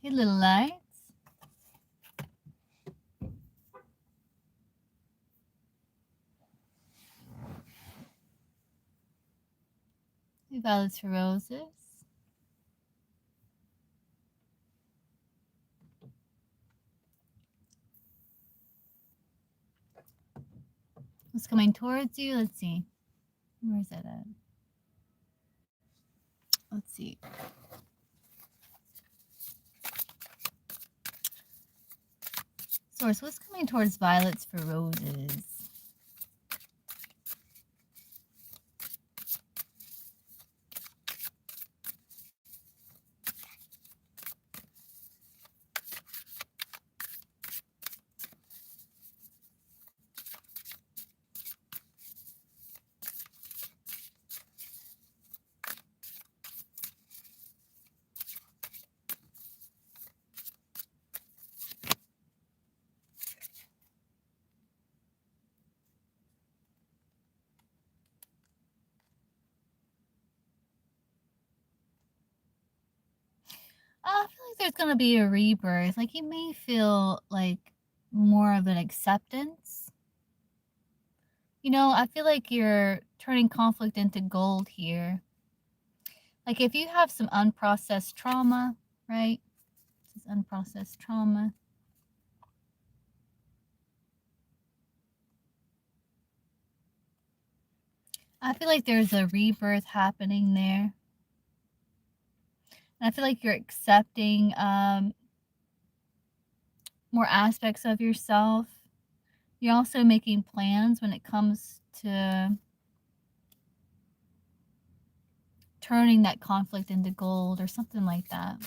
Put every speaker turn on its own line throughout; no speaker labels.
Hey, little lights. Hey, violets for roses. What's coming towards you? Let's see. Where's that at? Let's see. Source, what's coming towards violets for roses? I feel like there's going to be a rebirth. Like you may feel like more of an acceptance. You know, I feel like you're turning conflict into gold here. Like if you have some unprocessed trauma, right? This is unprocessed trauma. I feel like there's a rebirth happening there. And I feel like you're accepting more aspects of yourself. You're also making plans when it comes to turning that conflict into gold or something like that.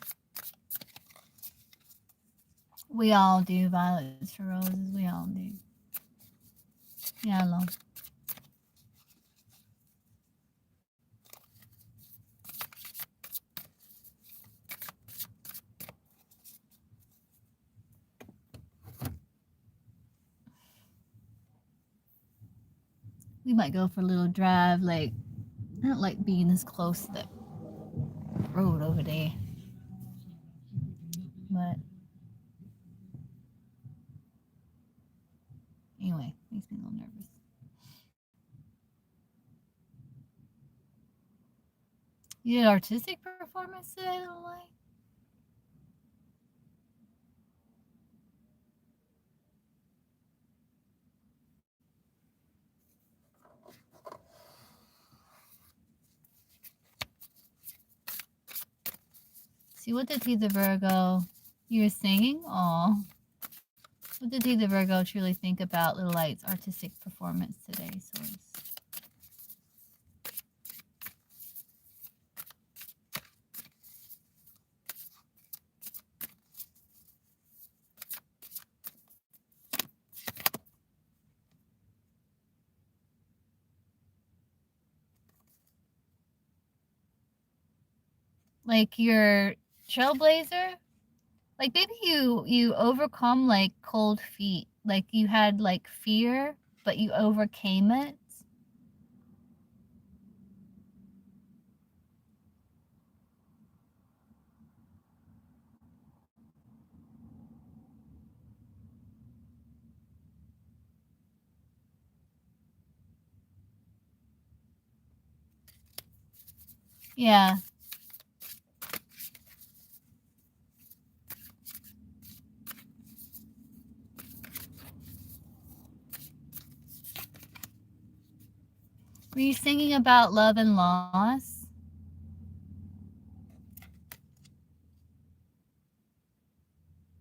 We all do, violets for roses. We all do. Yeah, hello. We might go for a little drive. Like, I don't like being this close to the road over there. But anyway, makes me a little nervous. You did artistic performance today, little light? See, what did he the Virgo? You were singing? Aw. What did he the Virgo truly think about Little Light's artistic performance today, Source? Like your trailblazer? Like maybe you overcome like cold feet. Like you had like fear, but you overcame it. Yeah. Were you singing about love and loss?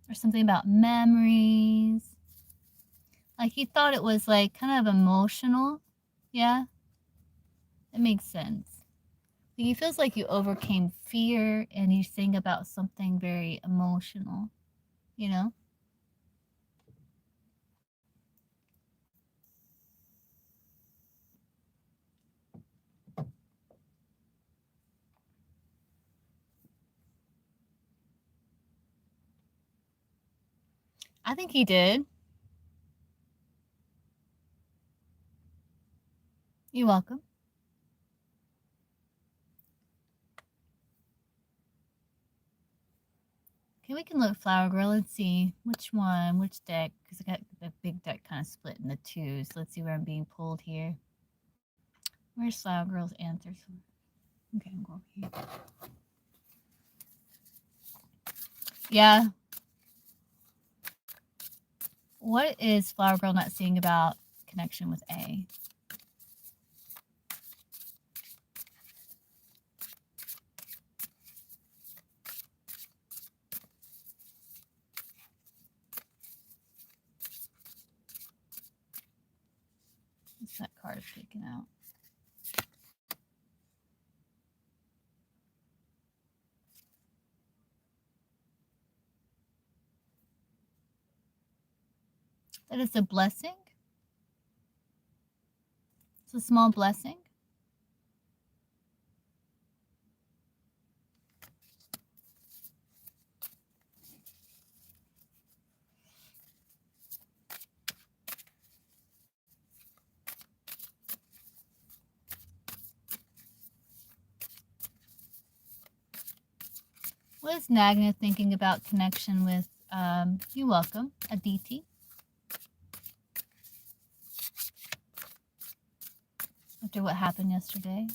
Or something about memories? Like you thought it was like kind of emotional? Yeah? It makes sense. Like, it feels like you overcame fear and you sing about something very emotional, you know? I think he did. You're welcome. Okay, we can look Flower Girl. Let's see which one, which deck, because I got the big deck kind of split into two. So let's see where I'm being pulled here. Where's Flower Girl's answers? Okay, I'm going here. Yeah. What is Flower Girl not seeing about connection with A? What's that card taken out? That is a blessing. It's a small blessing. What is Nagna thinking about connection with, you're welcome, Aditi? After what happened yesterday?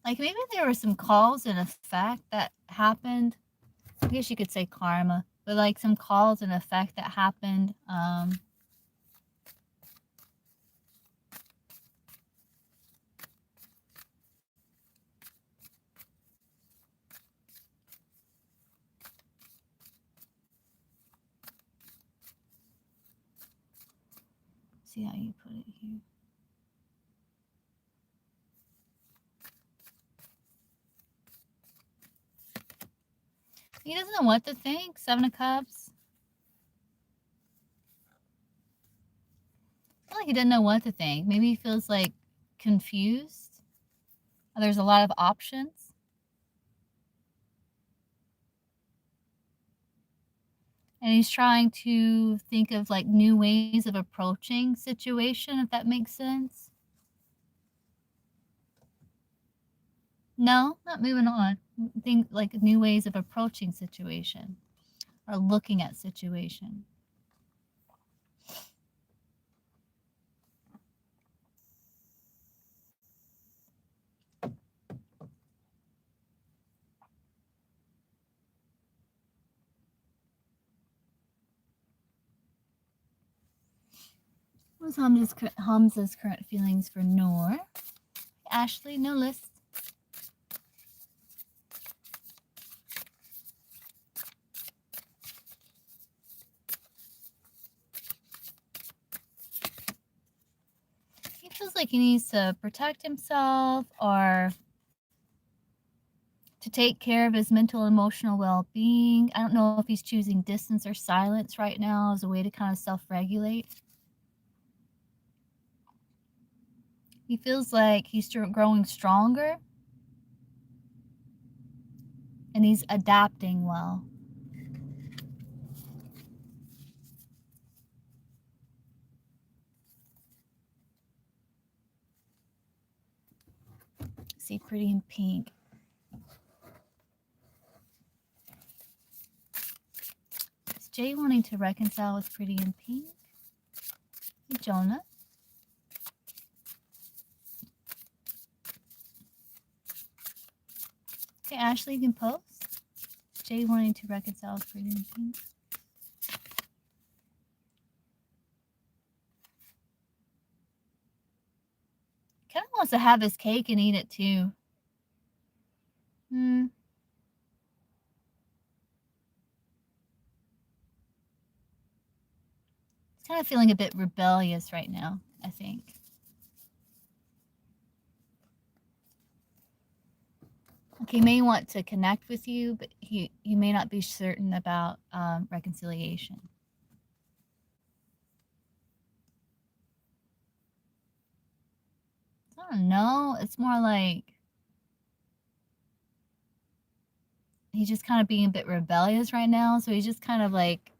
Like maybe there were some cause and effect that happened. I guess you could say karma, but like some cause and effect that happened. See how you put it here. He doesn't know what to think. 7 of Cups. I feel like he doesn't know what to think. Maybe he feels like confused. There's a lot of options. And he's trying to think of like new ways of approaching situation, if that makes sense. No, not moving on. Think like new ways of approaching situation or looking at situation. What's Hamza's current feelings for Noor? Ashley, no list. He feels like he needs to protect himself or to take care of his mental and emotional well-being. I don't know if he's choosing distance or silence right now as a way to kind of self-regulate. He feels like he's growing stronger and he's adapting well. See, pretty in pink. Is Jay wanting to reconcile with pretty in pink? Hey, Jonah. Okay, Ashley, you can post. Is Jay wanting to reconcile with pretty in pink? Kind of wants to have his cake and eat it too. He's kind of feeling a bit rebellious right now, I think. Okay, he may want to connect with you, but he may not be certain about reconciliation. I don't know. It's more like he's just kind of being a bit rebellious right now. So he's just kind of like,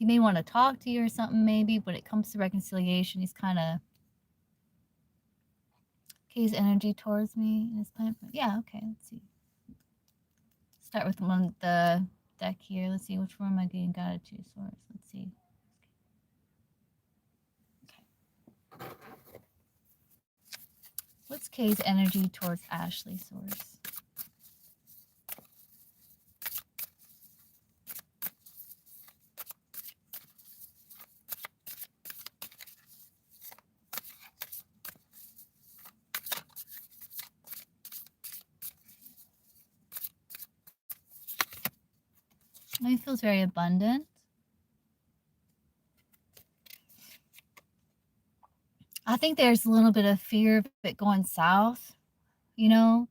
He may want to talk to you or something maybe, but it comes to reconciliation. He's kind of, okay, his energy towards me and his plan. Yeah, okay, let's see. Start with one of the deck here. Let's see, which one am I getting guided to? Source. Let's see. Okay. What's Kay's energy towards Ashley, Source? He feels very abundant. I think there's a little bit of fear of it going south, you know?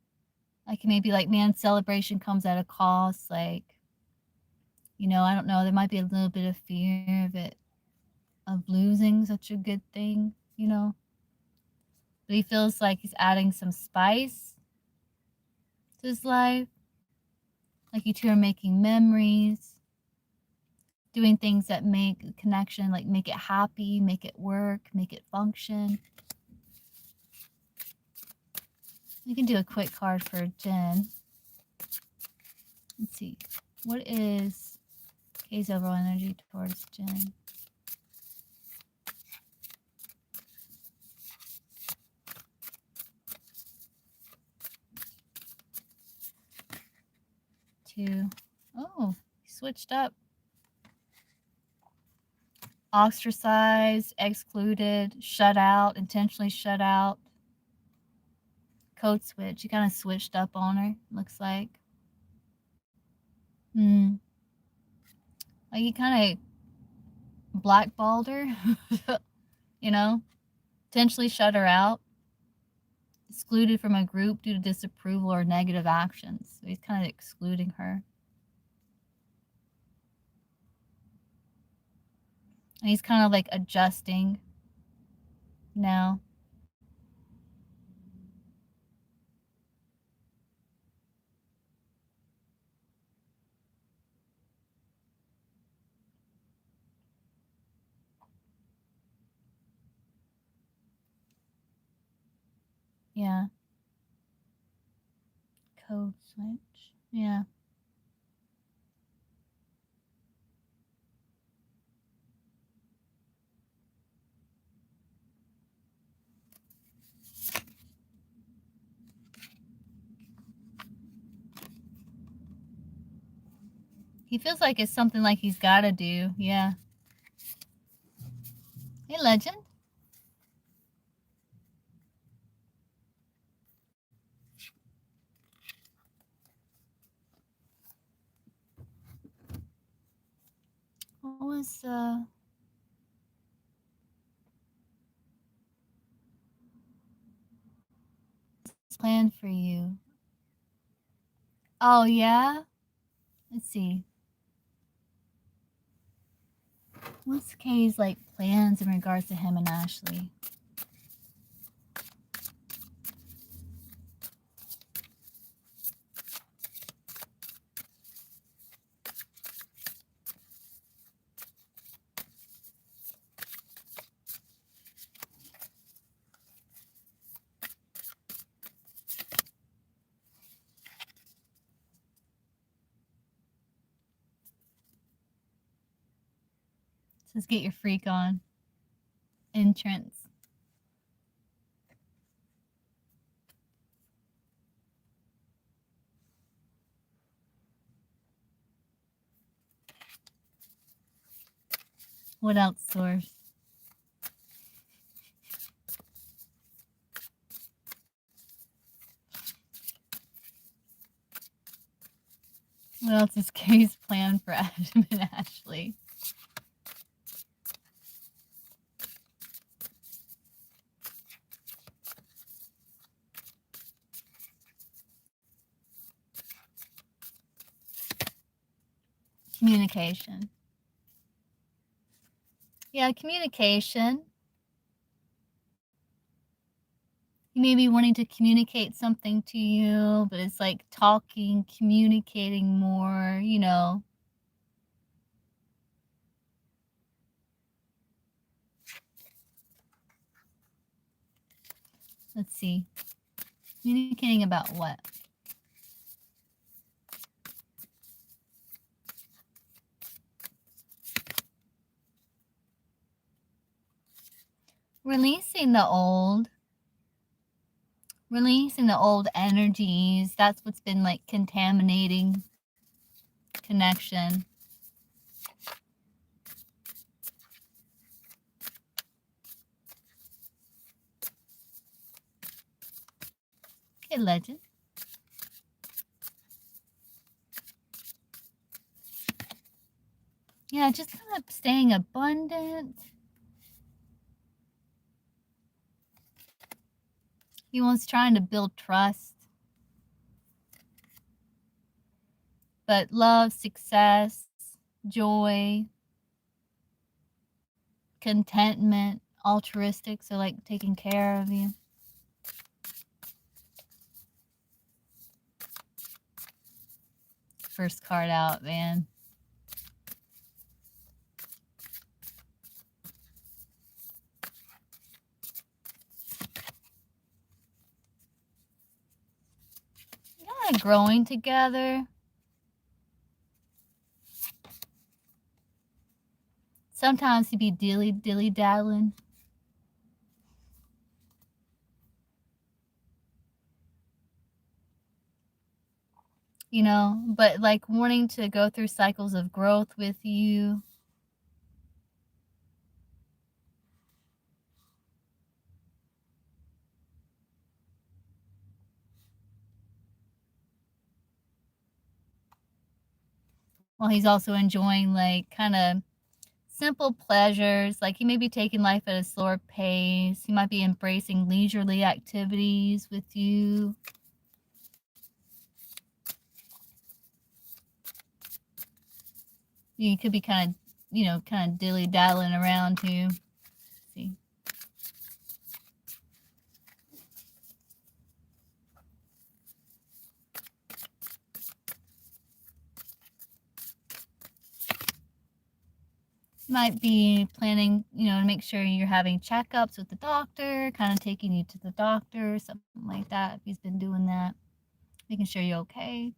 Like maybe like, man, celebration comes at a cost. Like, you know, I don't know. There might be a little bit of fear of it, of losing such a good thing, you know? But he feels like he's adding some spice to his life. Like you two are making memories, doing things that make the connection, like make it happy, make it work, make it function. You can do a quick card for Jen. Let's see. What is Kay's overall energy towards Jen? Two. Oh, he switched up. Ostracized, excluded, shut out, intentionally shut out. Code switch. You kind of switched up on her, looks like. Like you kind of blackballed her, you know? Intentionally shut her out. Excluded from a group due to disapproval or negative actions. So he's kind of excluding her. And he's kind of like adjusting now. Yeah. Code switch. Yeah. He feels like it's something like he's got to do. Yeah. Hey, Legend. What was his plan for you? Oh, yeah? Let's see. What's Kay's like plans in regards to him and Ashley? Let's get your freak on. Entrance. What else, Source? What else is Kay's plan for Adam and Ashley? Communication. Yeah, communication. He may be wanting to communicate something to you, but it's like talking, communicating more, you know. Let's see. Communicating about what? Releasing the old. Releasing the old energies. That's what's been like contaminating connection. Okay, legend. Yeah, just kind of staying abundant. He wants trying to build trust. But love, success, joy, contentment, altruistic, so like taking care of you. First card out, man. Kind of growing together. Sometimes he'd be dilly-daddling. You know, but like wanting to go through cycles of growth with you. Well, he's also enjoying like kind of simple pleasures. Like he may be taking life at a slower pace. He might be embracing leisurely activities with you. You could be kind of, kind of dilly-daddling around too. Let's see. Might be planning, to make sure you're having checkups with the doctor, kind of taking you to the doctor, something like that. If he's been doing that, making sure you're okay.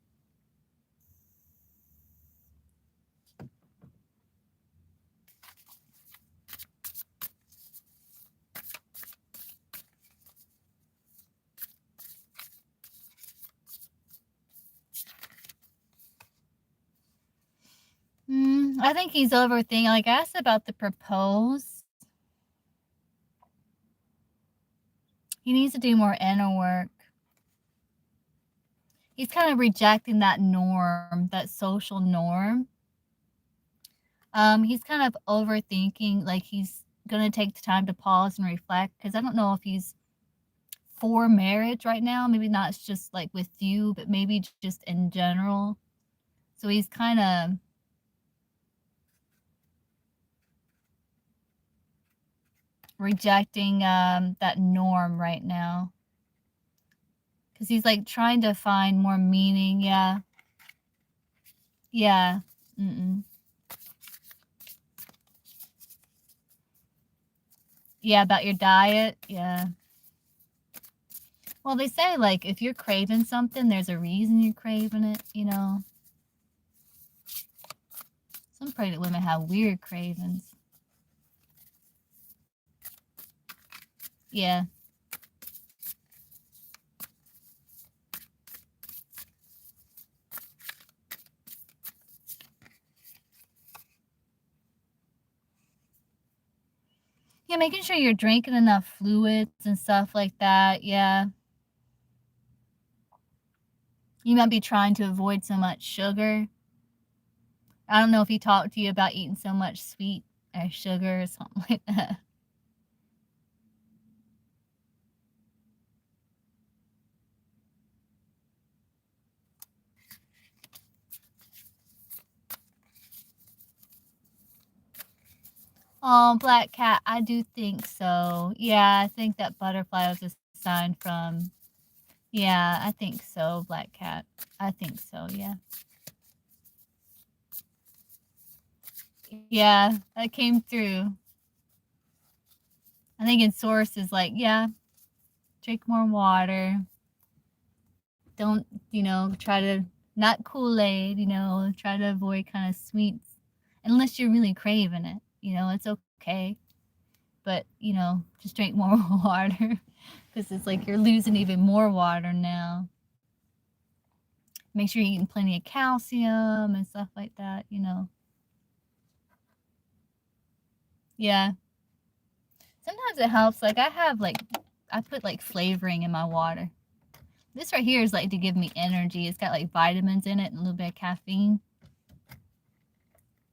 I think he's overthinking. Like I asked about the propose. He needs to do more inner work. He's kind of rejecting that norm, that social norm. He's kind of overthinking, like he's going to take the time to pause and reflect, because I don't know if he's for marriage right now. Maybe not just like with you, but maybe just in general. So he's kind of rejecting that norm right now. Because he's like trying to find more meaning. Yeah. Yeah. Yeah, about your diet. Yeah. Well, they say, like, if you're craving something, there's a reason you're craving it, Some pregnant women have weird cravings. Yeah. Yeah, making sure you're drinking enough fluids and stuff like that. Yeah. You might be trying to avoid so much sugar. I don't know if he talked to you about eating so much sweet or sugar or something like that. Oh, black cat, I do think so. Yeah, I think that butterfly was a sign from... Yeah, I think so, black cat. I think so, yeah. Yeah, that came through. I think in source is like, yeah. Drink more water. Don't, try to, not Kool-Aid, try to avoid kind of sweets unless you're really craving it. It's okay. But, just drink more water because it's like you're losing even more water now. Make sure you're eating plenty of calcium and stuff like that, Yeah. Sometimes it helps. Like I put like flavoring in my water. This right here is like to give me energy. It's got like vitamins in it and a little bit of caffeine.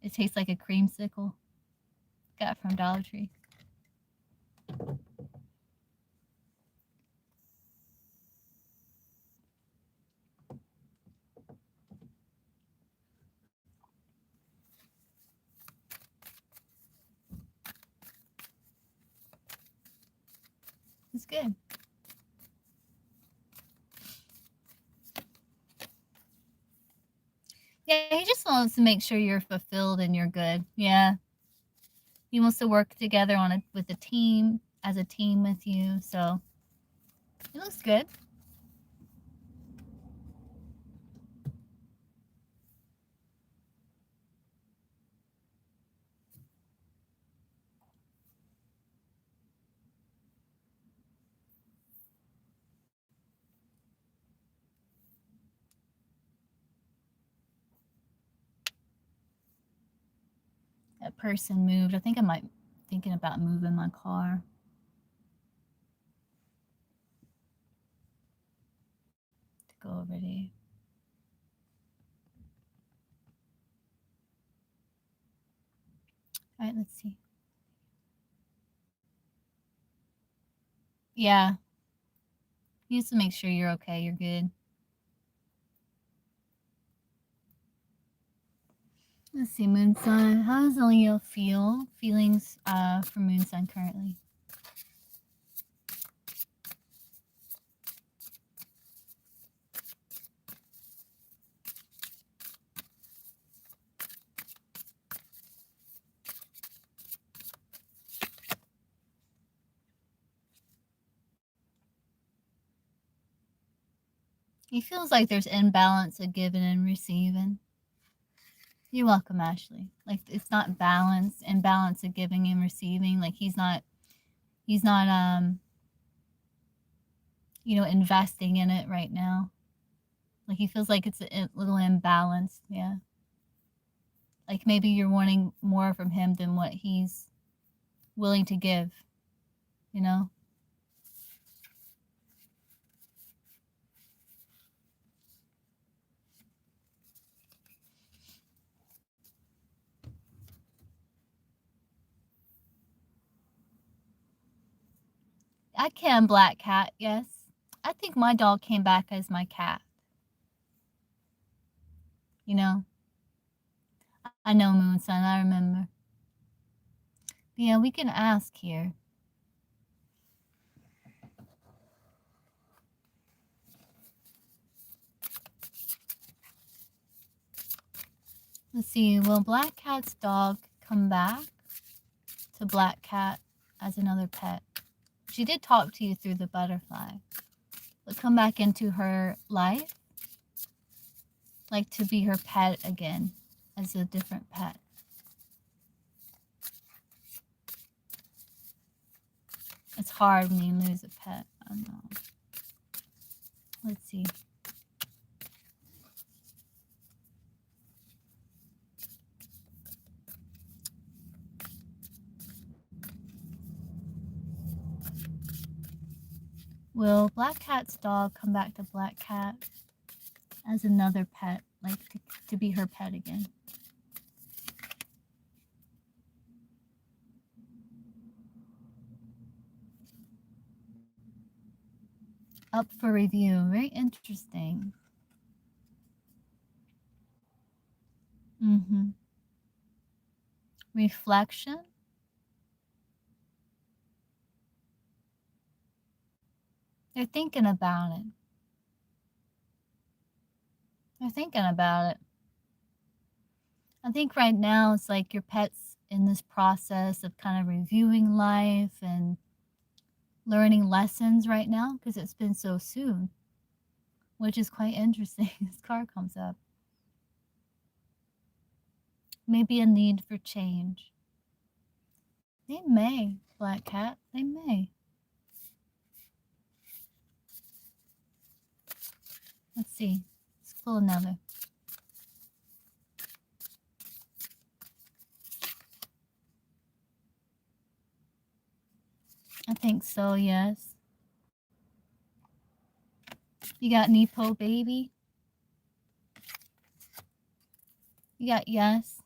It tastes like a creamsicle. Got it from Dollar Tree. It's good. Yeah, he just wants to make sure you're fulfilled and you're good. Yeah. He wants to work together with a team, as a team with you. So it looks good. That person moved. I think I might thinking about moving my car. To go over there. All right, let's see. Yeah. You just to make sure you're okay, you're good. Let's see, Moon Sun. How does Leo feel? Feelings for Moon Sun currently? He feels like there's imbalance of giving and receiving. You're welcome, Ashley. Like it's not balance, imbalance of giving and receiving. Like he's not investing in it right now. Like he feels like it's a little imbalanced. Yeah. Like maybe you're wanting more from him than what he's willing to give, you know? I can black cat, yes. I think my dog came back as my cat. You know? I know, Moon Sun, I remember. But yeah, we can ask here. Let's see, will Black Cat's dog come back to Black Cat as another pet? She did talk to you through the butterfly. But come back into her life, like to be her pet again, as a different pet. It's hard when you lose a pet. I know. Let's see. Will Black Cat's dog come back to Black Cat as another pet, like to be her pet again? Up for review. Very interesting. Mm-hmm. Reflection. They're thinking about it. They're thinking about it. I think right now it's like your pet's in this process of kind of reviewing life and learning lessons right now because it's been so soon, which is quite interesting. This card comes up. Maybe a need for change. They may, Black Cat. They may. Let's see. Let's pull another. I think so, yes. You got Nepo baby. You got yes.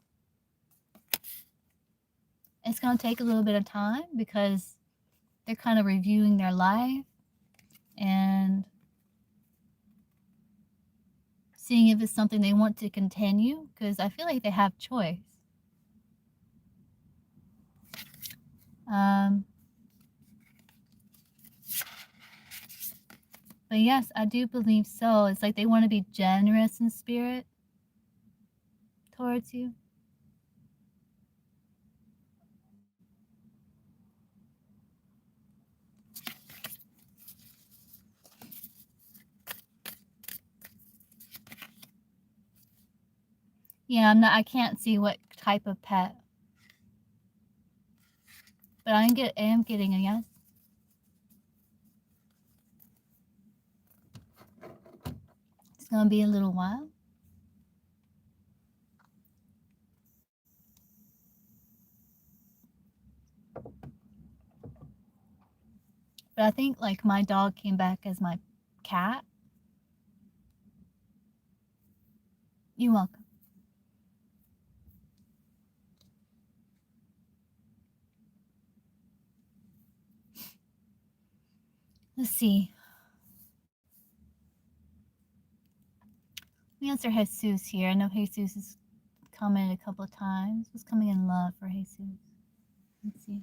It's going to take a little bit of time because they're kind of reviewing their life and seeing if it's something they want to continue, because I feel like they have choice. But yes, I do believe so. It's like they want to be generous in spirit towards you. Yeah, I can't see what type of pet. But I am getting a yes. It's going to be a little while. But I think like my dog came back as my cat. You're welcome. Let's see. Let me answer Jesus here. I know Jesus has commented a couple of times. What's coming in love for Jesus? Let's see.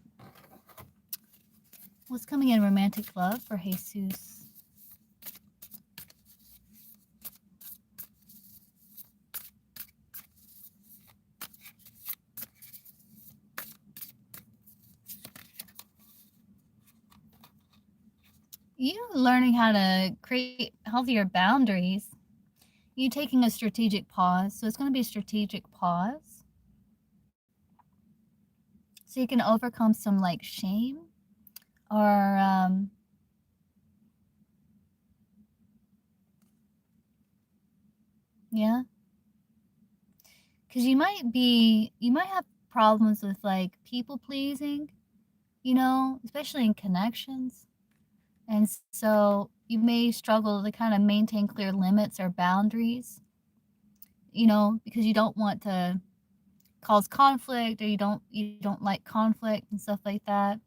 What's coming in romantic love for Jesus? You learning how to create healthier boundaries. You taking a strategic pause. So it's going to be a strategic pause. So you can overcome some like shame or yeah. Because you might have problems with like people pleasing, you know, especially in connections. And so you may struggle to kind of maintain clear limits or boundaries, you know, because you don't want to cause conflict or you don't like conflict and stuff like that.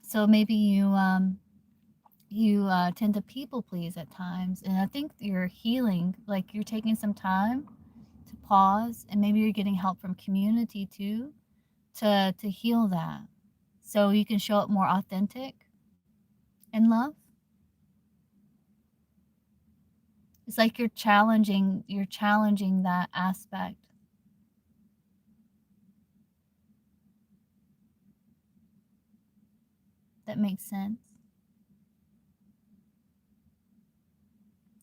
So maybe you tend to people please at times, and I think you're healing, like you're taking some time to pause, and maybe you're getting help from community too to heal that, so you can show up more authentic in love. It's like you're challenging that aspect. That makes sense.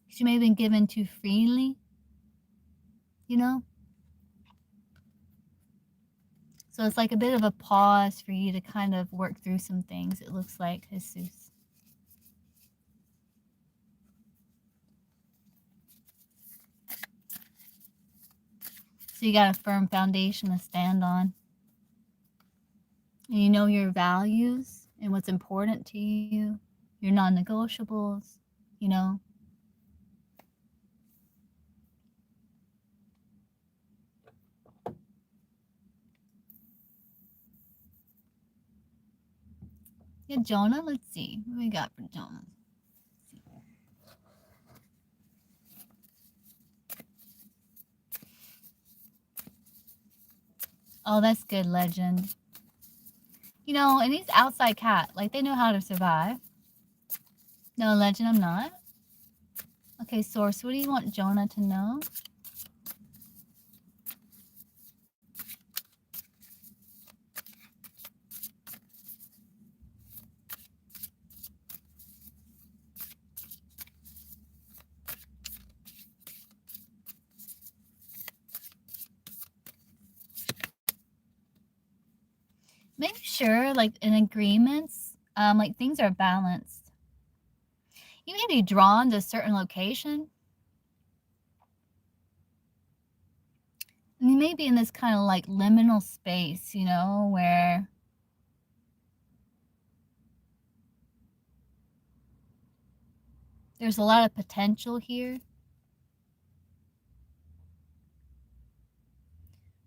She may have been given too freely, you know? So it's like a bit of a pause for you to kind of work through some things, it looks like, Jesus. So you got a firm foundation to stand on. And you know your values and what's important to you, your non-negotiables, you know? Yeah, Jonah, let's see. What we got for Jonah? Oh, that's good, Legend. You know, and he's outside cat. Like, they know how to survive. No, Legend, I'm not. Okay, Source, what do you want Jonah to know? make sure, like, in agreements, like, things are balanced. You may be drawn to a certain location, and you may be in this kind of, like, liminal space, you know, where there's a lot of potential here.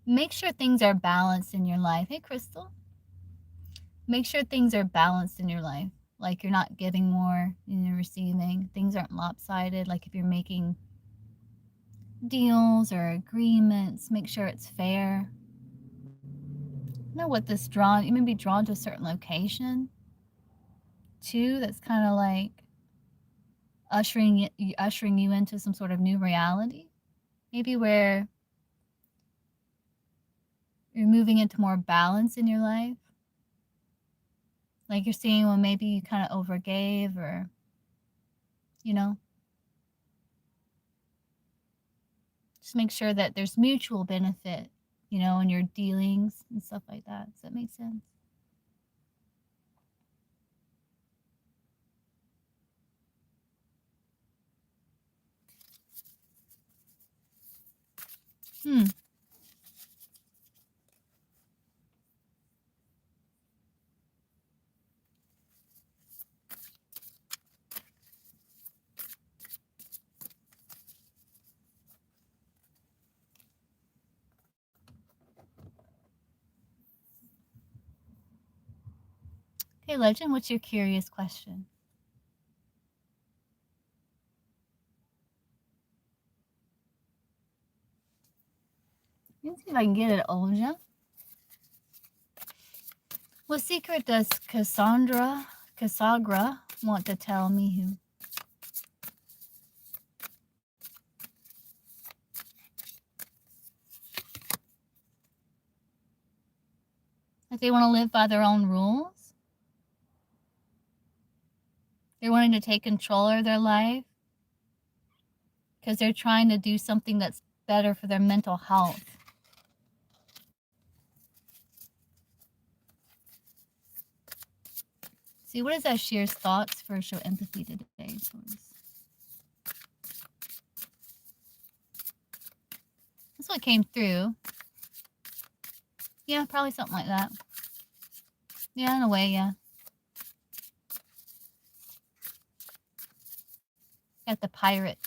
Make sure things are balanced in your life. Hey, Crystal. Make sure things are balanced in your life. Like you're not giving more than you're receiving. Things aren't lopsided. Like if you're making deals or agreements, make sure it's fair. You know what this drawn, you may be drawn to a certain location too, that's kind of like ushering you into some sort of new reality. Maybe where you're moving into more balance in your life. Like you're seeing when maybe you kind of overgave or, you know, just make sure that there's mutual benefit, you know, in your dealings and stuff like that. Does that make sense? Hmm. Okay, Legend, what's your curious question? Let me see if I can get it, Olja. What secret does Cassagra want to tell Mihu? Like they want to live by their own rules? They're wanting to take control of their life because they're trying to do something that's better for their mental health. See, what is Ashir's thoughts for show empathy today? That's what came through. Yeah, probably something like that. Yeah, in a way, yeah. Got the pirate.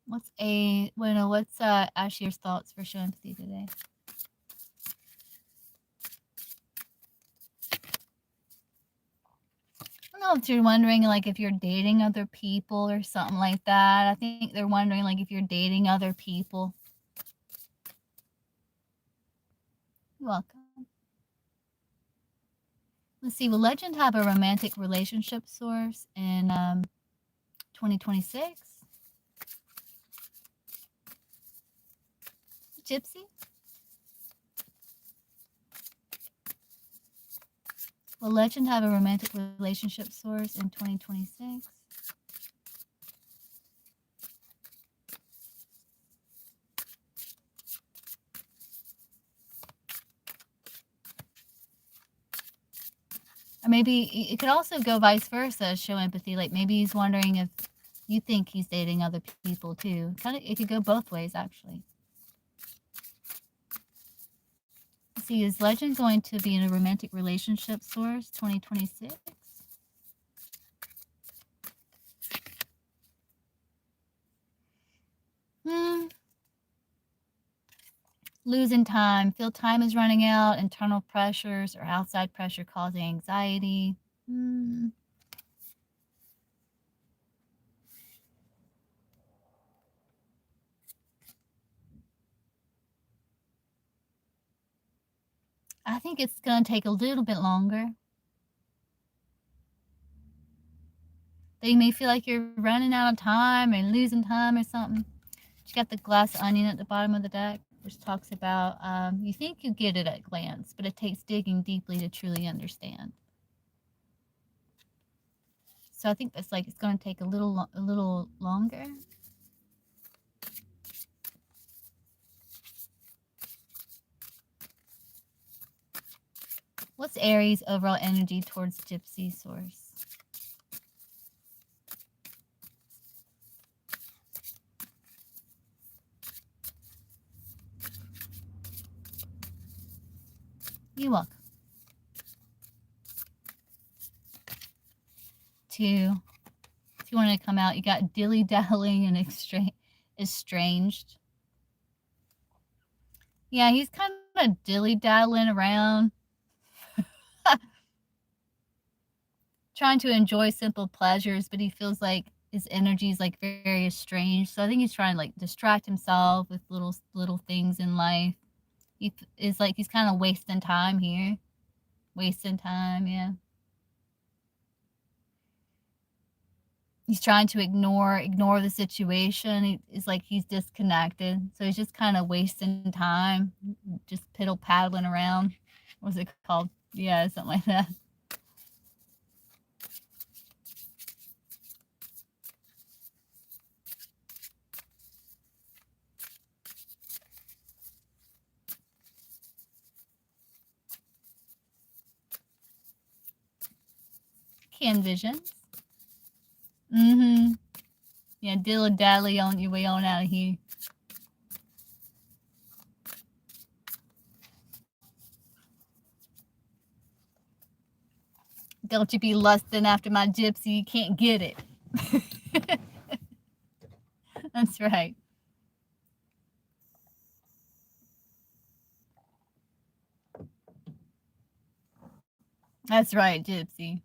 What's Ashir's thoughts for show empathy today? I don't know if you're wondering like if you're dating other people or something like that. I think they're wondering like if you're dating other people. You're welcome. Let's see, will Legend have a romantic relationship source in 2026? Gypsy? Will Legend have a romantic relationship source in 2026? Or maybe it could also go vice versa, show empathy. Like maybe he's wondering if you think he's dating other people too. Kind of, it could go both ways actually. Let's see, is Legend going to be in a romantic relationship source 2026? Losing time, feel time is running out, internal pressures or outside pressure causing anxiety. I think it's going to take a little bit longer. That you may feel like you're running out of time or losing time or something. You got the glass onion at the bottom of the deck, which talks about you think you get it at a glance, but it takes digging deeply to truly understand. So I think that's like it's going to take a little longer. What's Aries' overall energy towards Gypsy source? You're welcome. 2. If you want to come out, you got dilly-dallying and estranged. Yeah, he's kind of dilly-daddling around. Trying to enjoy simple pleasures, but he feels like his energy is like very estranged. So I think he's trying to like distract himself with little things in life. He is like he's kind of wasting time here. Wasting time, yeah. He's trying to ignore the situation. It's like he's disconnected. So he's just kind of wasting time, just piddle paddling around. What's it called? Yeah, something like that. Can visions. Mm-hmm. Yeah, dilly-dally on your way on out of here. Don't you be lusting after my gypsy, you can't get it. That's right. That's right, gypsy.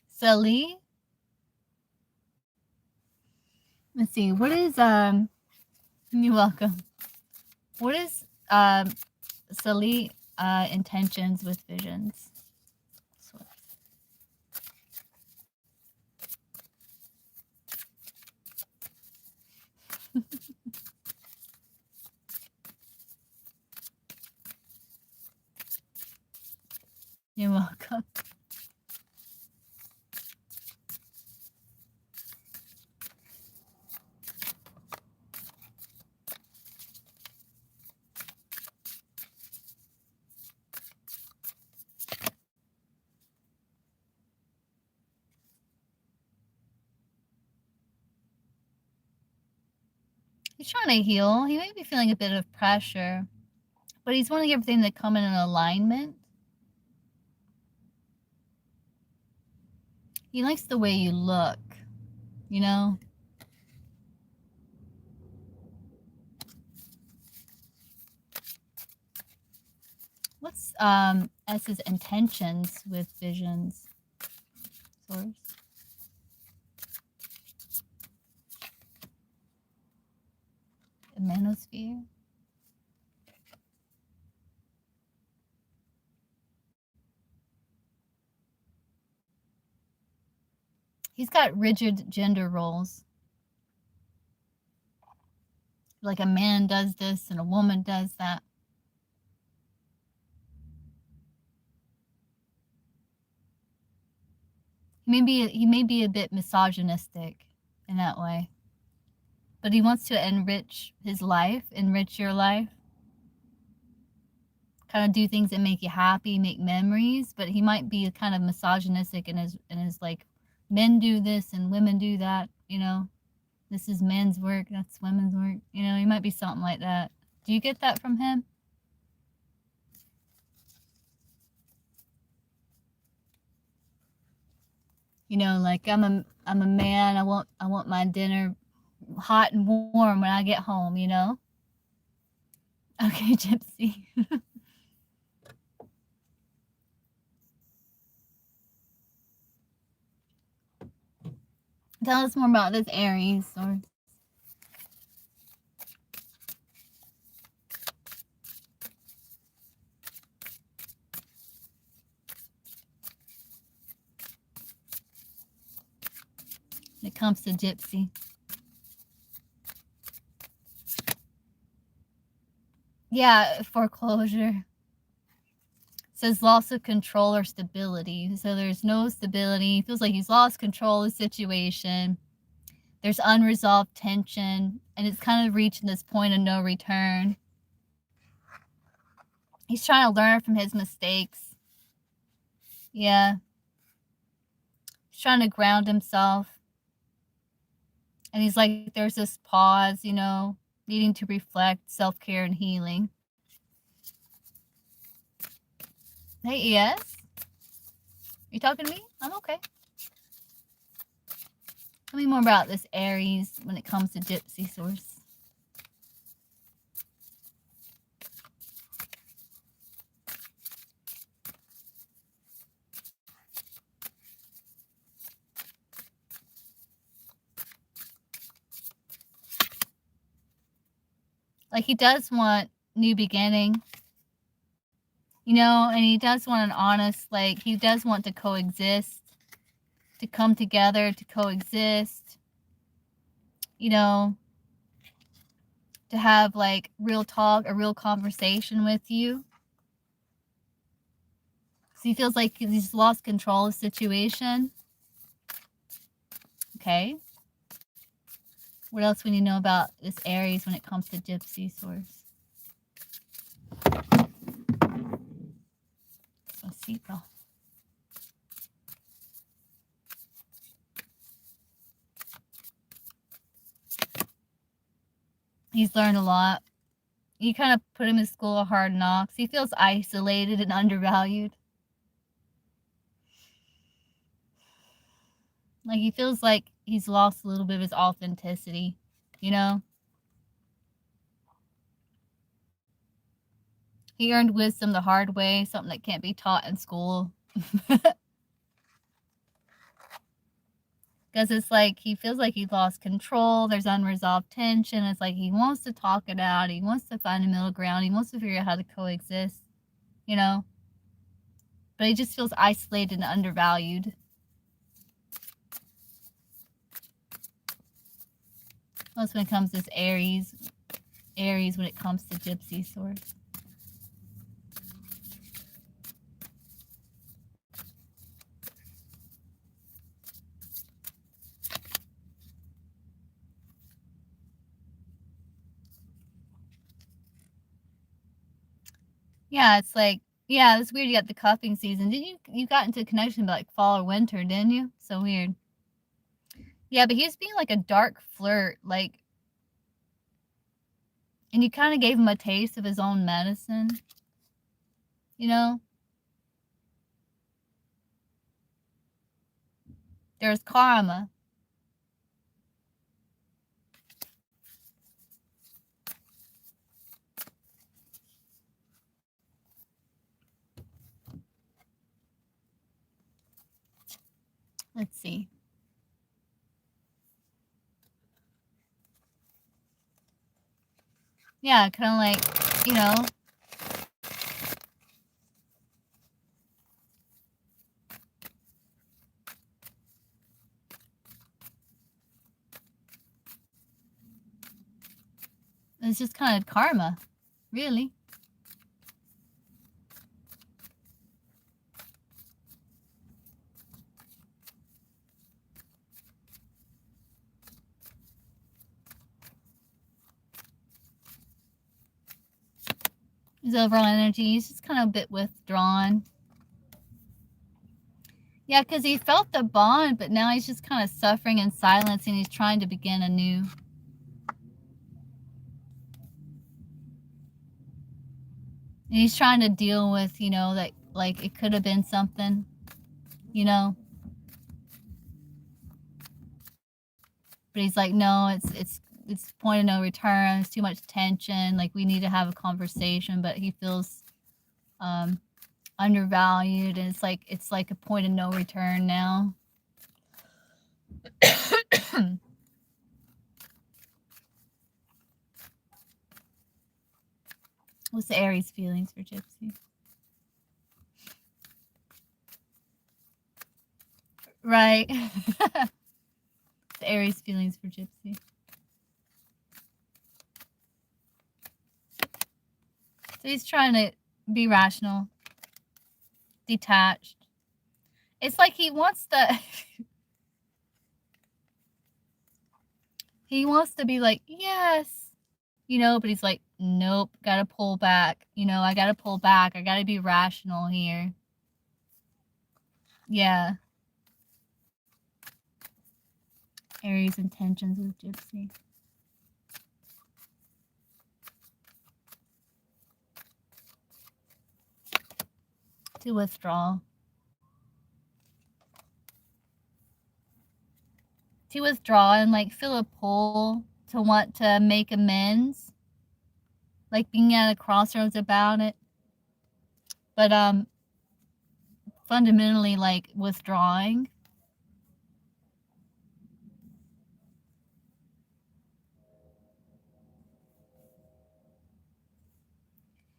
Sully? Let's see, what is, you're welcome. What is, Sully, intentions with visions? You're welcome. He's trying to heal. He may be feeling a bit of pressure, but he's wanting everything to come in an alignment. He likes the way you look, you know? What's S's intentions with visions? Source. The manosphere. He's got rigid gender roles. Like a man does this and a woman does that. He may be a bit misogynistic in that way. But he wants to enrich his life, enrich your life. Kind of do things that make you happy, make memories, but he might be kind of misogynistic in his like, men do this and women do that, you know. This is men's work, that's women's work. You know, he might be something like that. Do you get that from him? You know, like I'm a man, I want my dinner hot and warm when I get home, you know? Okay, Gypsy. Tell us more about this Aries source. When it comes to Gypsy. Yeah, foreclosure. says loss of control or stability. So there's no stability. He feels like he's lost control of the situation. There's unresolved tension, and it's kind of reaching this point of no return. He's trying to learn from his mistakes. Yeah. He's trying to ground himself. And he's like, there's this pause, you know, needing to reflect, self-care, and healing. Hey, yes? You talking to me? I'm okay. Tell me more about this Aries when it comes to Gypsy source. Like, he does want new beginning, you know, and he does want an honest, like, he does want to coexist, to come together, to coexist, you know, to have, like, real talk, a real conversation with you. So he feels like he's lost control of the situation. Okay. What else we need to know about this Aries when it comes to Gypsy source? Despacito. He's learned a lot. You kind of put him in school of hard knocks. He feels isolated and undervalued. Like, he feels like he's lost a little bit of his authenticity, you know? He earned wisdom the hard way, something that can't be taught in school. Because it's like he feels like he lost control. There's unresolved tension. It's like he wants to talk it out. He wants to find a middle ground. He wants to figure out how to coexist, you know? But he just feels isolated and undervalued. Most when it comes to this Aries when it comes to Gypsy source. Yeah, it's like, yeah, it's weird you got the cuffing season. Didn't you got into a connection about like fall or winter, didn't you? So weird. Yeah, but he was being like a dark flirt, like, and you kind of gave him a taste of his own medicine, you know? There's karma. Let's see. Yeah, kind of like, you know, it's just kind of karma, really. His overall energy, he's just kind of a bit withdrawn. Yeah, because he felt the bond, but now he's just kind of suffering in silence and he's trying to begin anew. And he's trying to deal with, you know, that like it could have been something, you know. But he's like, no, it's point of no return. It's too much tension. Like we need to have a conversation, but he feels undervalued, and it's like a point of no return now. What's the Aries feelings for Gypsy? Right. The Aries feelings for Gypsy. So he's trying to be rational. detached. It's like he wants to he wants to be like, yes, you know, but he's like, nope, gotta pull back. You know, I gotta pull back. I gotta be rational here. Yeah. Aries intentions with Gypsy. To withdraw. To withdraw and like feel a pull to want to make amends. Like being at a crossroads about it. But fundamentally like withdrawing.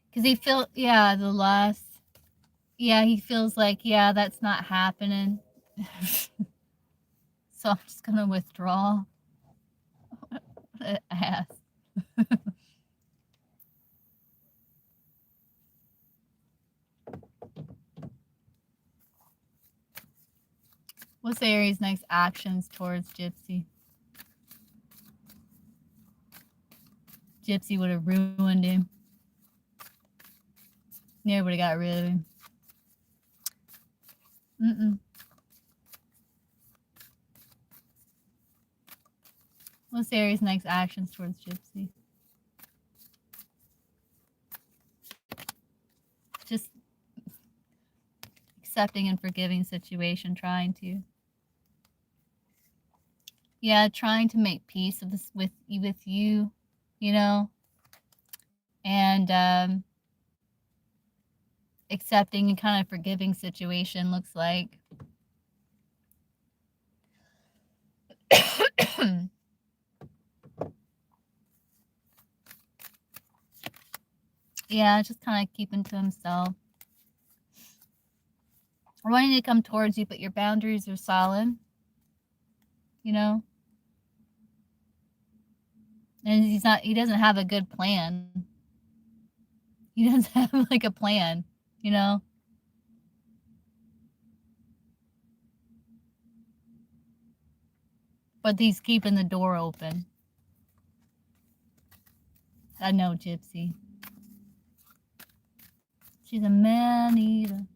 Because he feels, yeah, he feels like, yeah, that's not happening. So I'm just going to withdraw. What an ass. What's Aries' next actions towards Gypsy? Gypsy would have ruined him. Never would have got rid of him. What's Aries' next actions towards Gypsy? Just accepting and forgiving situation, trying to. Yeah, trying to make peace of this with you, you know, and accepting and kind of forgiving situation looks like. Yeah, just kind of keeping to himself. Or wanting to come towards you, but your boundaries are solid, you know? And he doesn't have a good plan. He doesn't have like a plan, you know? But he's keeping the door open. I know Gypsy. She's a man-eater.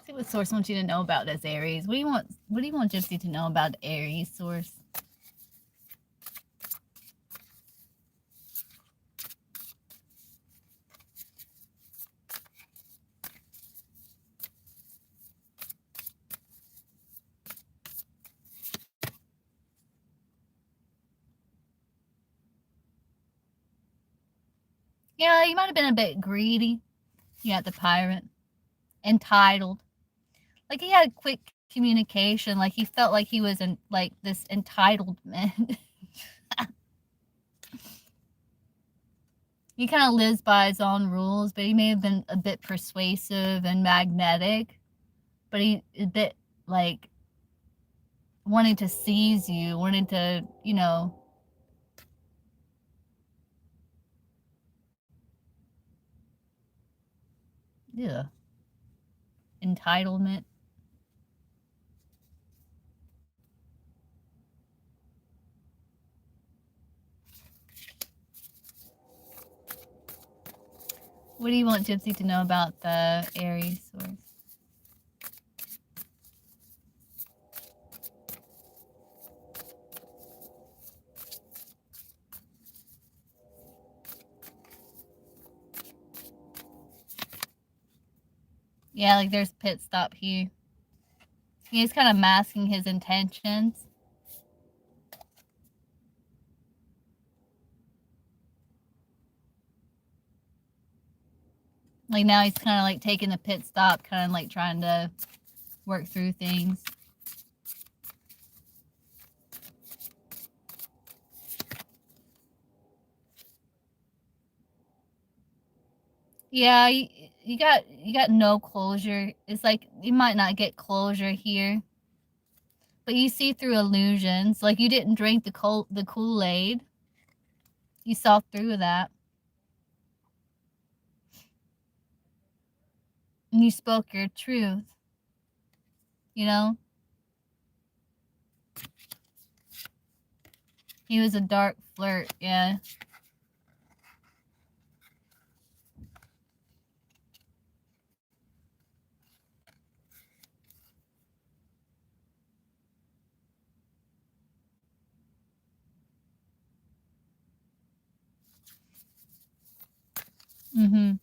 See what Source wants you to know about this Aries. What do you want Gypsy to know about Aries, Source? Yeah, he might have been a bit greedy. You got the pirate. Entitled. Like he had quick communication. Like he felt like he was in like this entitlement. He kind of lives by his own rules, but he may have been a bit persuasive and magnetic. But he a bit like wanting to seize you, wanting to, you know. Yeah. Entitlement. What do you want Gypsy to know about the Aries Source? Yeah, like there's pit stop here. He's kind of masking his intentions. Like now he's kind of like taking the pit stop, kind of like trying to work through things. Yeah, you got no closure. It's like you might not get closure here, but you see through illusions. Like you didn't drink the Kool-Aid. You saw through that, and you spoke your truth. You know, he was a dark flirt. Yeah. Mhm.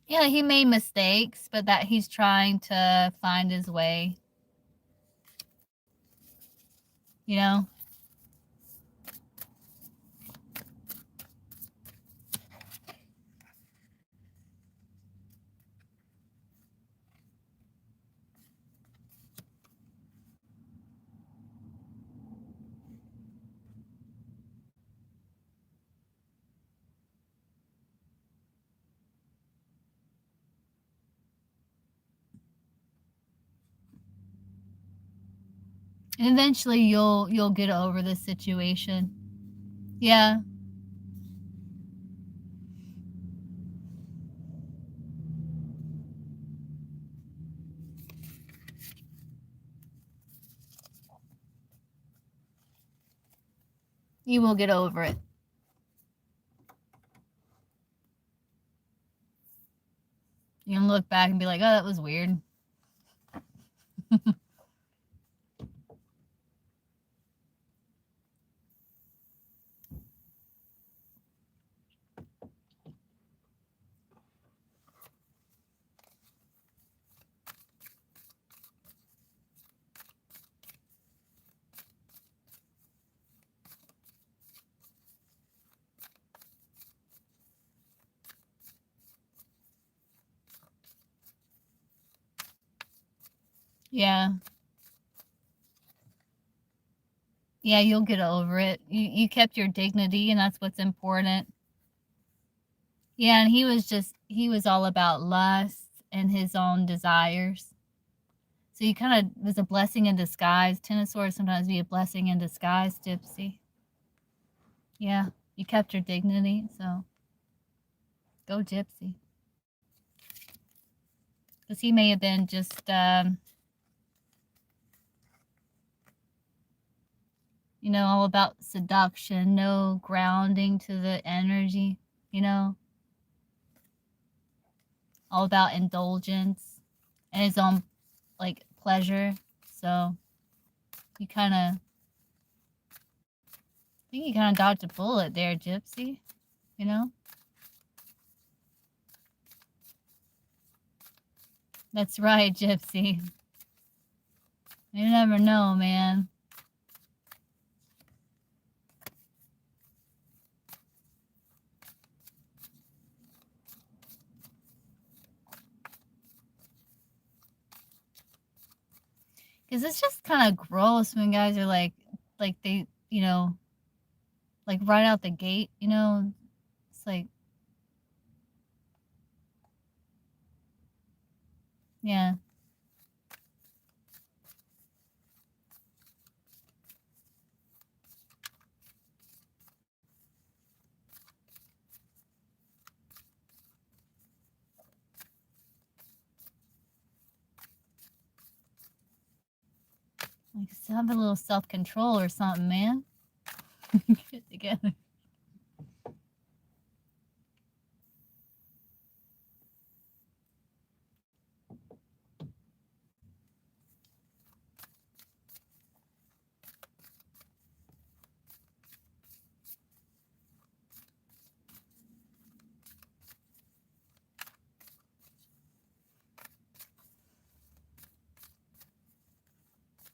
Yeah, he made mistakes, but that he's trying to find his way. You know? And eventually you'll get over this situation. Yeah. You will get over it. You can look back and be like, "Oh, that was weird." Yeah. Yeah, you'll get over it. You kept your dignity, and that's what's important. Yeah, and he was all about lust and his own desires. So you kind of was a blessing in disguise. Ten of Swords sometimes be a blessing in disguise, Gypsy. Yeah, you kept your dignity, so go Gypsy. Because he may have been just, you know, all about seduction, no grounding to the energy, you know, all about indulgence and his own, like, pleasure. So you kind of, I think you kind of dodged a bullet there, Gypsy, you know? That's right, Gypsy. You never know, man. Because it's just kind of gross when guys are like they, you know, like right out the gate, you know? It's like, yeah. Like, just have a little self-control or something, man. Get it together.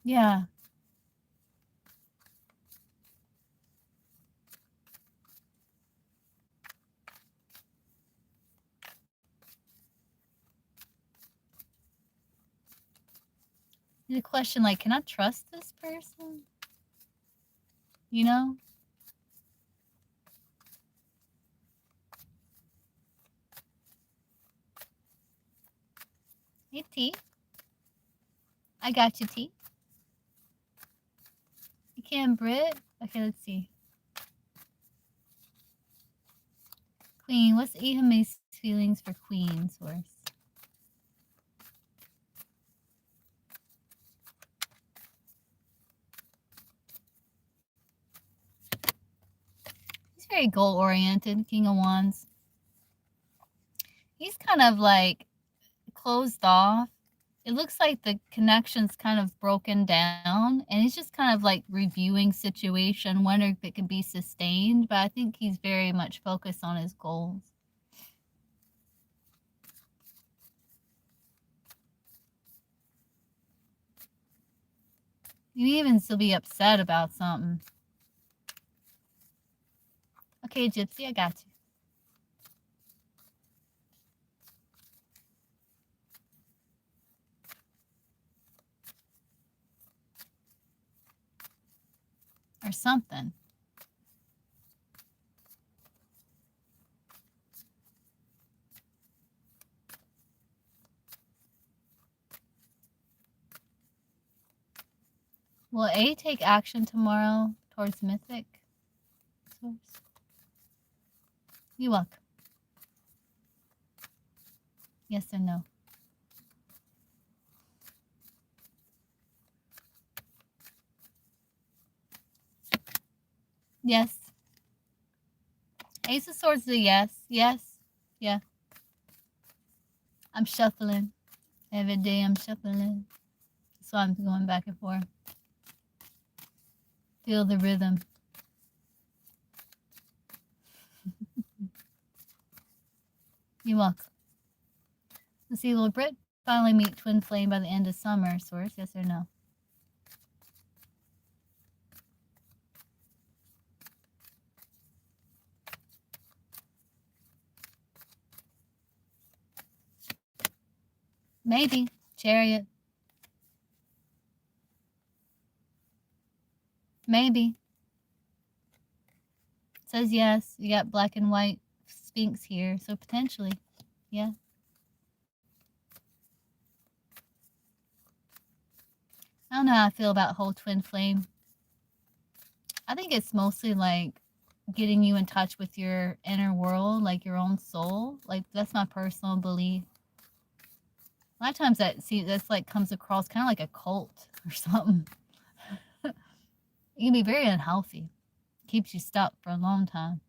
Yeah. The question, like, can I trust this person? You know? Hey, T. I got you, T. You can, Brit. Okay, let's see. Queen. What's Ihame's feelings for Queen, Source? He's very goal-oriented, King of Wands. He's kind of like closed off. It looks like the connection's kind of broken down, and he's just kind of like reviewing situation, wondering if it can be sustained, but I think he's very much focused on his goals. You may even still be upset about something. Okay, Gypsy, I got you. Or something. Will A take action tomorrow towards Mythic? You welcome. Yes or no? Yes. Ace of Swords is a yes. Yes. Yeah. I'm shuffling. Every day I'm shuffling. So I'm going back and forth. Feel the rhythm. You're welcome. Let's see, will Brit finally meet Twin Flame by the end of summer, Source? Yes or no? Maybe. Chariot. Maybe. It says yes. You got black and white Sphinx here, so potentially. Yeah. I don't know how I feel about whole Twin Flame. I think it's mostly like getting you in touch with your inner world, like your own soul. Like, that's my personal belief. A lot of times that's like comes across kind of like a cult or something. It can be very unhealthy. Keeps you stuck for a long time.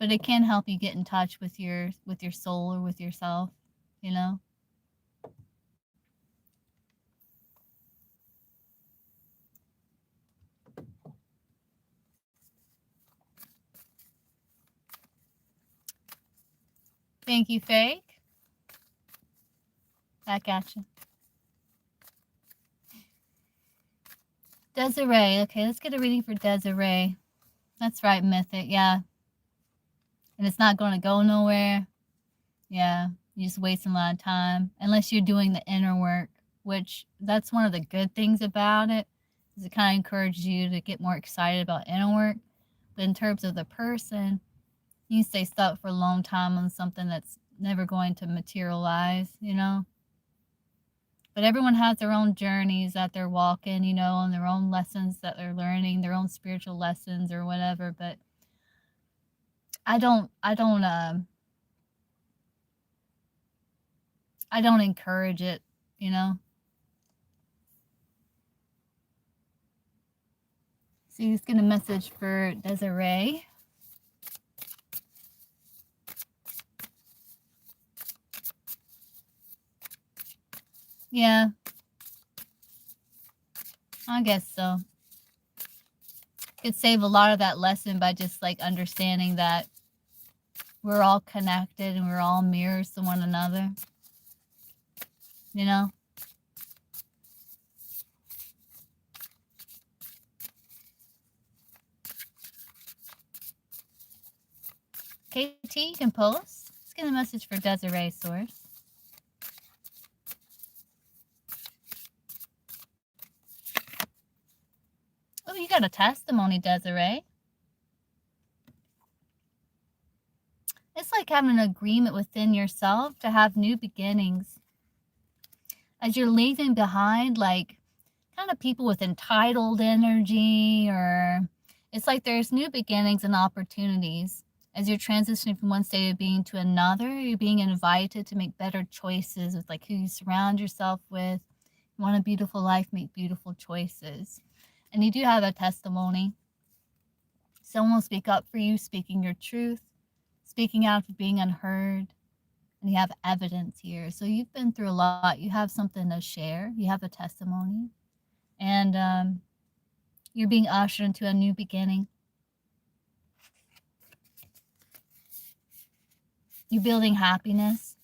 But it can help you get in touch with your soul or with yourself, you know? Thank you, Fake. Back at you. Desiree. Okay, let's get a reading for Desiree. That's right, Mythic. Yeah. And it's not going to go nowhere. Yeah. You're just wasting a lot of time. Unless you're doing the inner work, which that's one of the good things about it, is it kind of encourages you to get more excited about inner work. But in terms of the person, you stay stuck for a long time on something that's never going to materialize, you know? But everyone has their own journeys that they're walking, you know, and their own lessons that they're learning, their own spiritual lessons or whatever. But I don't I don't encourage it, you know? So he's getting a message for Desiree. Yeah, I guess so. Could save a lot of that lesson by just like understanding that we're all connected and we're all mirrors to one another. You know? KT, you can post. Let's get a message for Desiree, source. Oh, you got a testimony, Desiree. It's like having an agreement within yourself to have new beginnings. As you're leaving behind, like, kind of people with entitled energy, or it's like there's new beginnings and opportunities. As you're transitioning from one state of being to another, you're being invited to make better choices with like who you surround yourself with. You want a beautiful life, make beautiful choices. And you do have a testimony. Someone will speak up for you, speaking your truth, speaking out of being unheard. And you have evidence here. So you've been through a lot. You have something to share. You have a testimony. And you're being ushered into a new beginning. You're building happiness.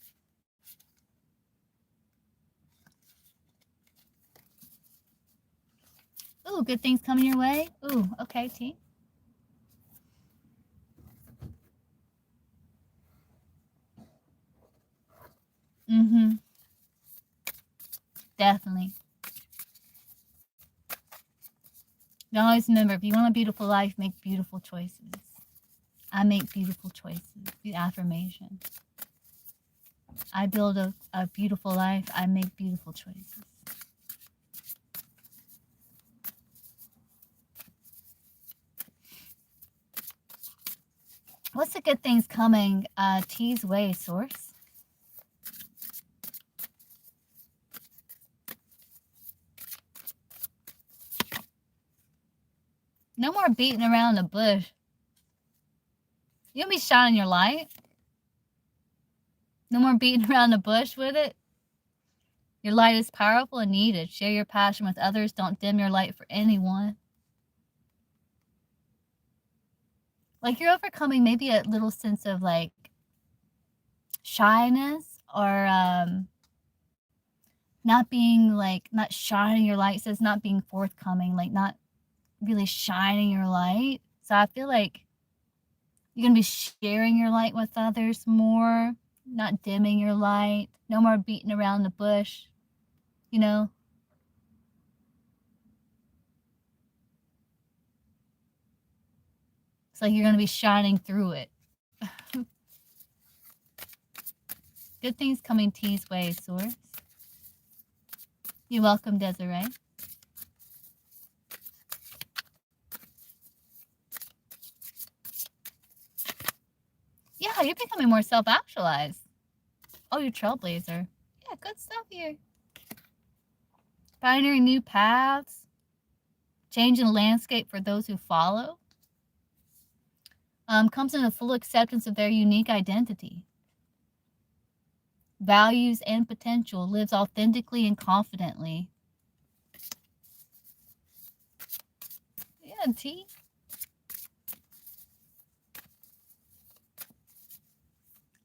Ooh, good things coming your way. Ooh, okay, T. Mm-hmm. Definitely. Now always remember, if you want a beautiful life, make beautiful choices. I make beautiful choices. The affirmation. I build a beautiful life. I make beautiful choices. What's the good things coming T's way, source? No more beating around the bush. You'll be shining your light. No more beating around the bush with it. Your light is powerful and needed. Share your passion with others. Don't dim your light for anyone. Like you're overcoming maybe a little sense of like shyness or not being like, not shining your light. Says not being forthcoming, like not really shining your light. So I feel like you're going to be sharing your light with others more, not dimming your light. No more beating around the bush, you know? It's like you're going to be shining through it. Good things coming T's way, source. You're welcome, Desiree. Yeah, you're becoming more self-actualized. Oh, you're trailblazer. Yeah, good stuff here. Pioneering new paths. Changing the landscape for those who follow. Comes in a full acceptance of their unique identity. Values and potential. Lives authentically and confidently. Yeah, T.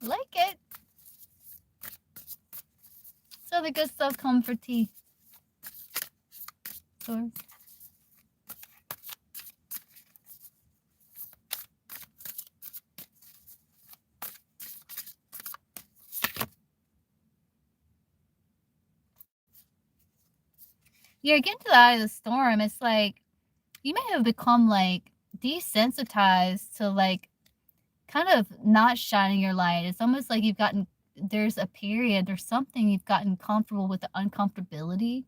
Like it. So the good stuff come for T. Source. You're getting to the eye of the storm. It's like you may have become like desensitized to like kind of not shining your light. It's almost like there's a period or something you've gotten comfortable with the uncomfortability.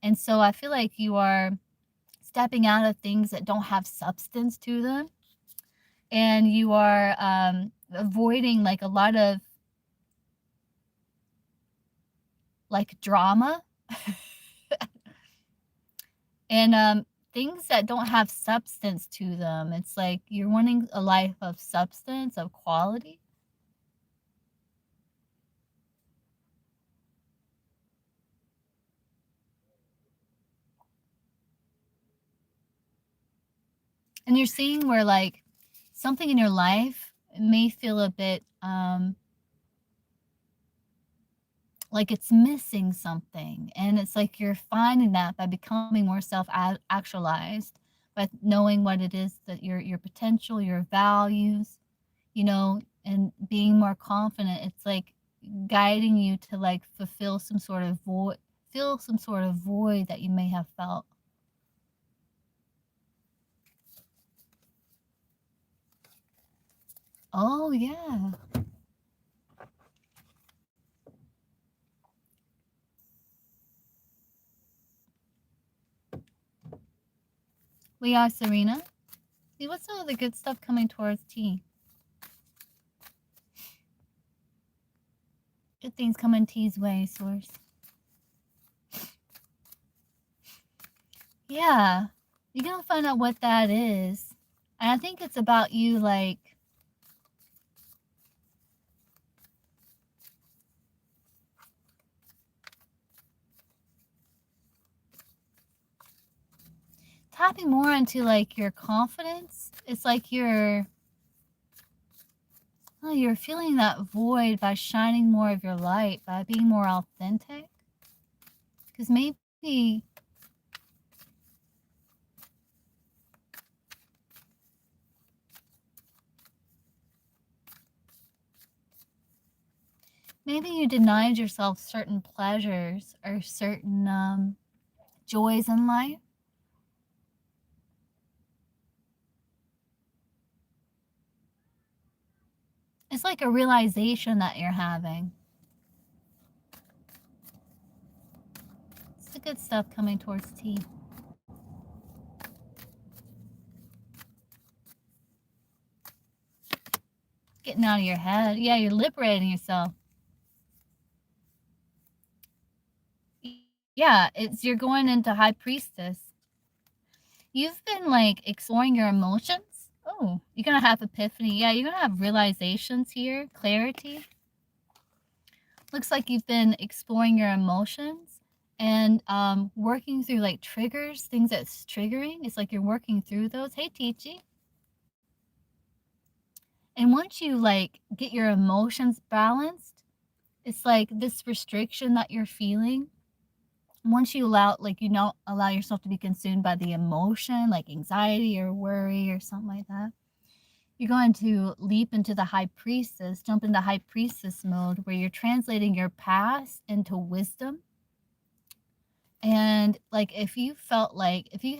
And so I feel like you are stepping out of things that don't have substance to them. And you are avoiding like a lot of like drama and things that don't have substance to them. It's like you're wanting a life of substance, of quality. And you're seeing where like something in your life may feel a bit like it's missing something, and it's like you're finding that by becoming more self actualized, by knowing what it is that your potential, your values, and being more confident. It's like guiding you to like fulfill some sort of void, fill some sort of void that you may have felt. Oh yeah. We are Serena. See, what's all the good stuff coming towards T? Good things coming T's way, source. Yeah. You're gonna find out what that is. And I think it's about you like tapping more into like your confidence. It's like you're feeling that void by shining more of your light, by being more authentic. Because maybe you denied yourself certain pleasures or certain joys in life. It's like a realization that you're having. It's the good stuff coming towards T. Getting out of your head. Yeah, you're liberating yourself. Yeah, you're going into High Priestess. You've been like exploring your emotions. Oh, you're gonna have epiphany. Yeah, you're gonna have realizations here, clarity. Looks like you've been exploring your emotions and working through like triggers, things that's triggering. It's like you're working through those. Hey, Teachy. And once you like get your emotions balanced, it's like this restriction that you're feeling. Once you allow yourself to be consumed by the emotion, like anxiety or worry or something like that, you're going to leap into the High Priestess, jump into High Priestess mode where you're translating your past into wisdom. And like if you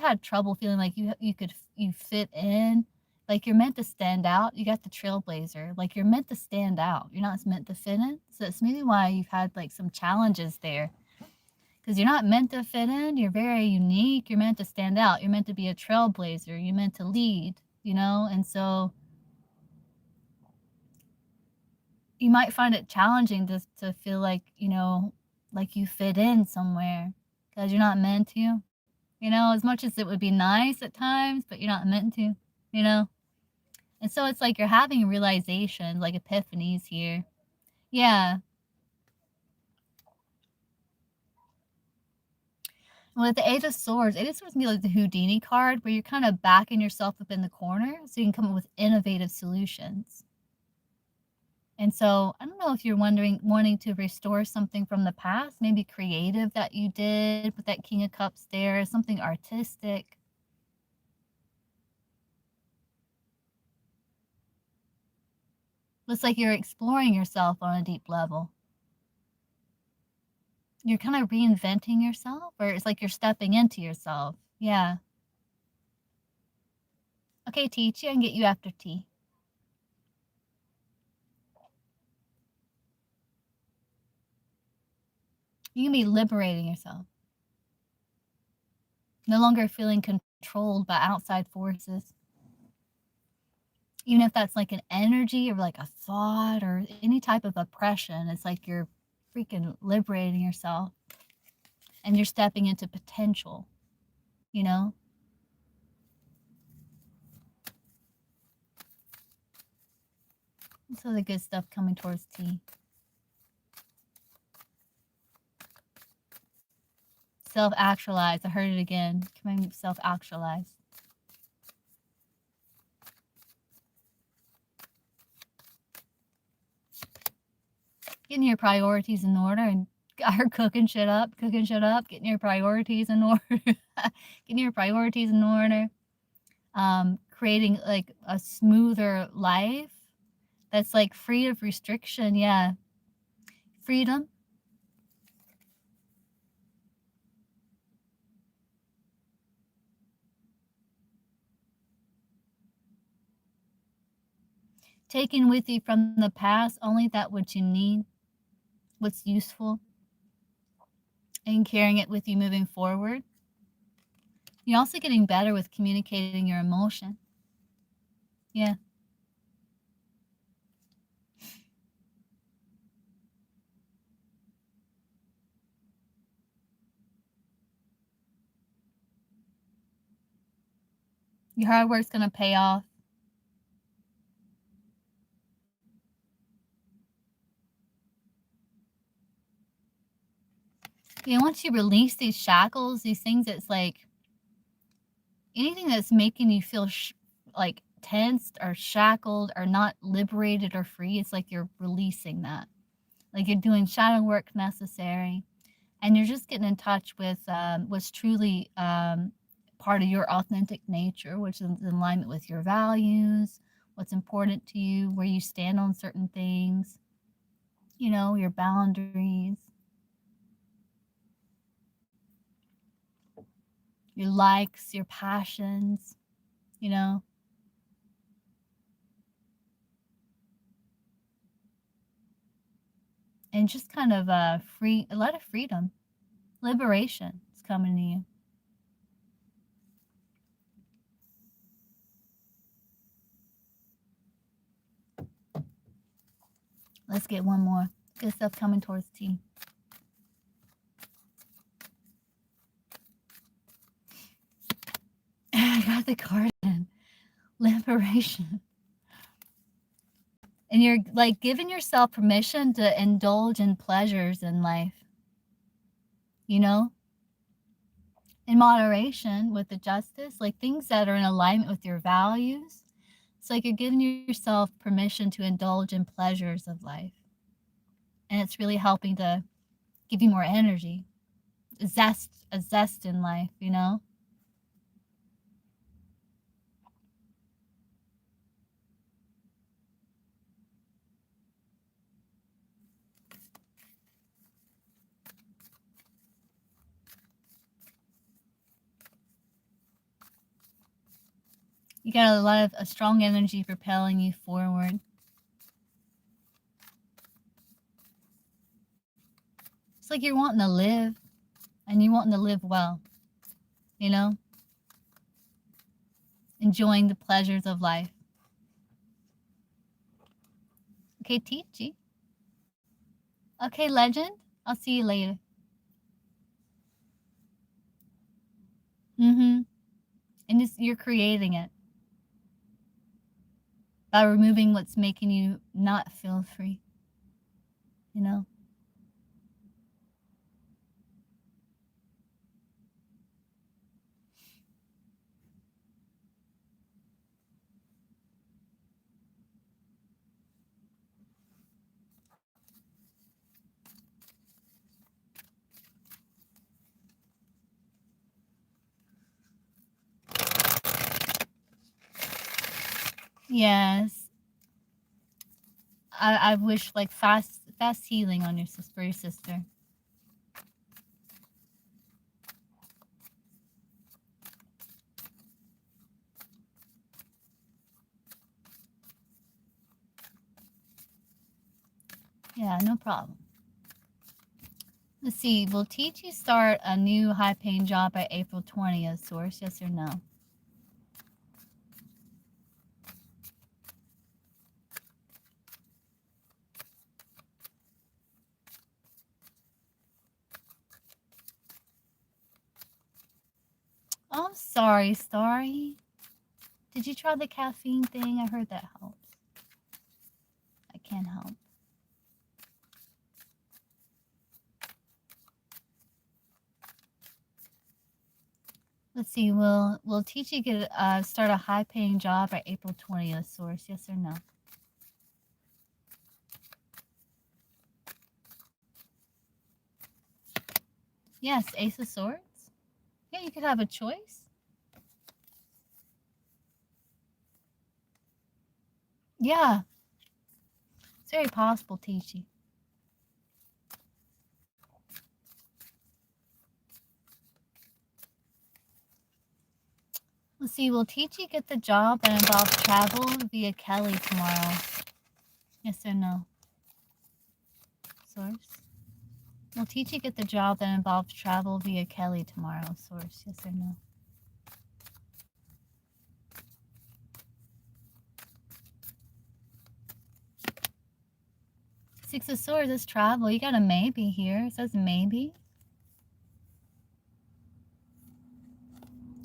had trouble feeling like you fit in, like you're meant to stand out, you got the trailblazer, like you're meant to stand out, you're not meant to fit in. So it's maybe why you've had like some challenges there, because you're not meant to fit in. You're very unique. You're meant to stand out. You're meant to be a trailblazer. You're meant to lead, and so you might find it challenging to feel like, like you fit in somewhere, because you're not meant to, as much as it would be nice at times, but you're not meant to, you know? And so it's like you're having realizations, like epiphanies here. Yeah. With the Eight of Swords can be like the Houdini card, where you're kind of backing yourself up in the corner so you can come up with innovative solutions. And so I don't know if you're wanting to restore something from the past, maybe creative that you did with that King of Cups there, something artistic. Looks like you're exploring yourself on a deep level. You're kind of reinventing yourself, or it's like you're stepping into yourself. Yeah. Okay, Teachy, I can get you after tea. You can be liberating yourself. No longer feeling controlled by outside forces. Even if that's like an energy or like a thought or any type of oppression, it's like you're freaking liberating yourself, and you're stepping into potential, you know? So the good stuff coming towards T. Self-actualize. I heard it again. Coming self-actualize. Getting your priorities in order and cooking shit up, getting your priorities in order. Getting your priorities in order. Creating like a smoother life that's like free of restriction. Yeah. Freedom. Taking with you from the past only that what you need, what's useful, and carrying it with you moving forward. You're also getting better with communicating your emotion. Yeah. Your hard work's going to pay off. You know, once you release these shackles, these things that's like anything that's making you feel like tensed or shackled or not liberated or free, it's like you're releasing that. Like you're doing shadow work necessary, and you're just getting in touch with what's truly part of your authentic nature, which is in alignment with your values, what's important to you, where you stand on certain things, you know, your boundaries, your likes, your passions, you know. And just kind of a lot of freedom, liberation is coming to you. Let's get one more. Good stuff coming towards T. I got the card in. Liberation. And you're like giving yourself permission to indulge in pleasures in life, you know, in moderation with the justice, like things that are in alignment with your values. It's like you're giving yourself permission to indulge in pleasures of life. And it's really helping to give you more energy, a zest in life, you know? You got a lot of a strong energy propelling you forward. It's like you're wanting to live, and you're wanting to live well, you know? Enjoying the pleasures of life. Okay, Teachy. Okay, Legend. I'll see you later. Mm-hmm. And you're creating it by removing what's making you not feel free, you know? Yes. I wish like fast healing on your for your sister. Yeah, no problem. Let's see. Will Teachy start a new high-paying job by April 20th? Source, yes or no? Oh, I'm sorry, Starry. Did you try the caffeine thing? I heard that helps. I can't help. Let's see. Will Teachy get start a high-paying job by April 20th? Source, yes or no? Yes, Ace of Swords. Yeah, you could have a choice. Yeah, it's very possible, Teachy. Let's see. Will Teachy get the job that involves travel via Kelly tomorrow? Yes or no? Source. Will Teachy get the job that involves travel via Kelly tomorrow? Source. Yes or no? Six of Swords is travel. You got a maybe here. It says maybe.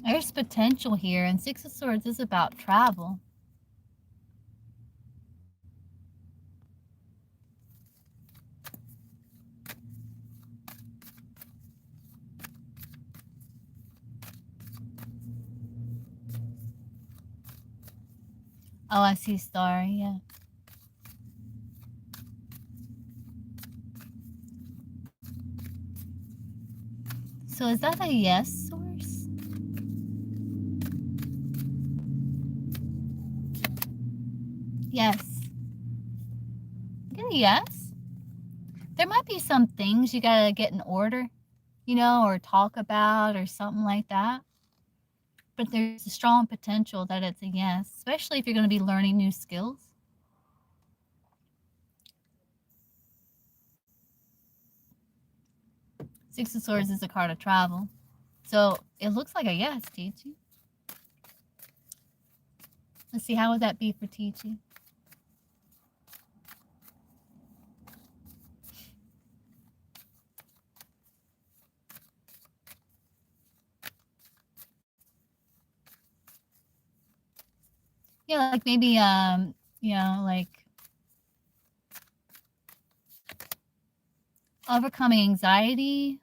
There's potential here, and Six of Swords is about travel. Oh, I see star, yeah. So is that a yes, Source? Yes. Get a yes? There might be some things you gotta get in order, you know, or talk about or something like that. But there's a strong potential that it's a yes, especially if you're going to be learning new skills. Six of Swords is a card of travel. So it looks like a yes, Teachy. Let's see, how would that be for Teachy? Yeah, like maybe, you know, like overcoming anxiety,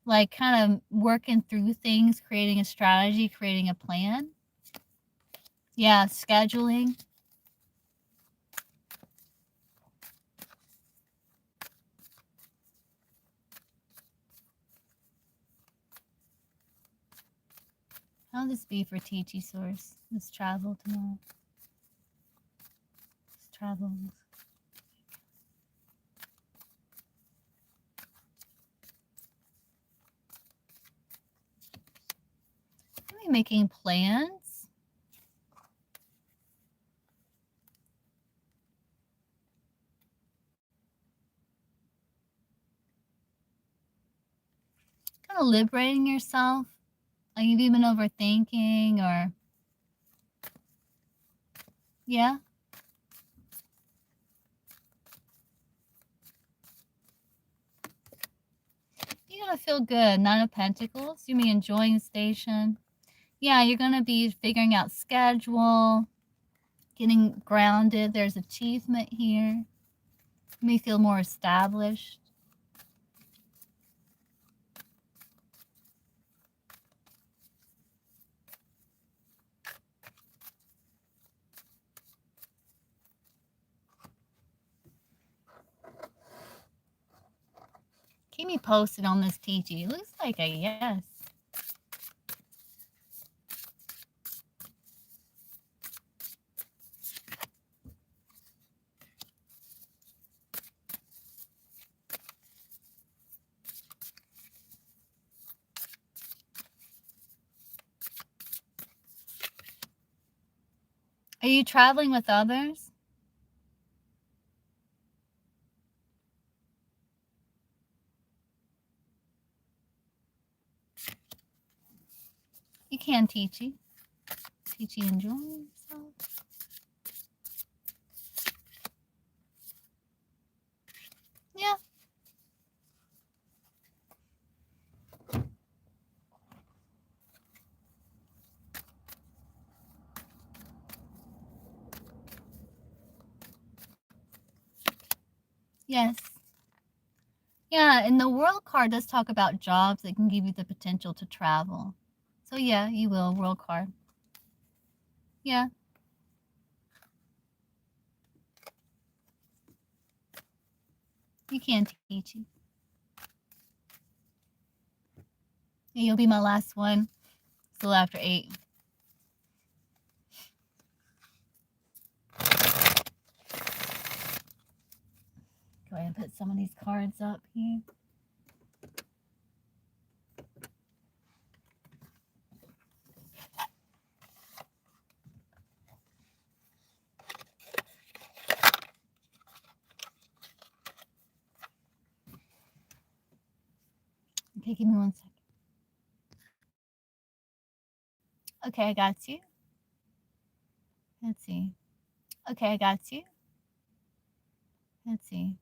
like kind of working through things, creating a strategy, creating a plan. Yeah, scheduling. How would this be for Teachy, Source? This travel tomorrow. This travel. Maybe making plans. Kind of liberating yourself. Like you've even overthinking or, yeah. You're going to feel good. Nine of Pentacles. You mean enjoying the station. Yeah, you're going to be figuring out schedule, getting grounded. There's achievement here. You may feel more established. Keep me posted on this TG. It looks like a yes. Are you traveling with others? You can, Teachy. Teachy enjoying himself. Yeah. Yes. Yeah, and the World card does talk about jobs that can give you the potential to travel. So yeah, you will, World card. Yeah. You can teach you. And you'll be my last one. Still after 8. Go ahead and put some of these cards up here. Okay, give me 1 second. Okay, I got you. Let's see. Okay, I got you. Let's see.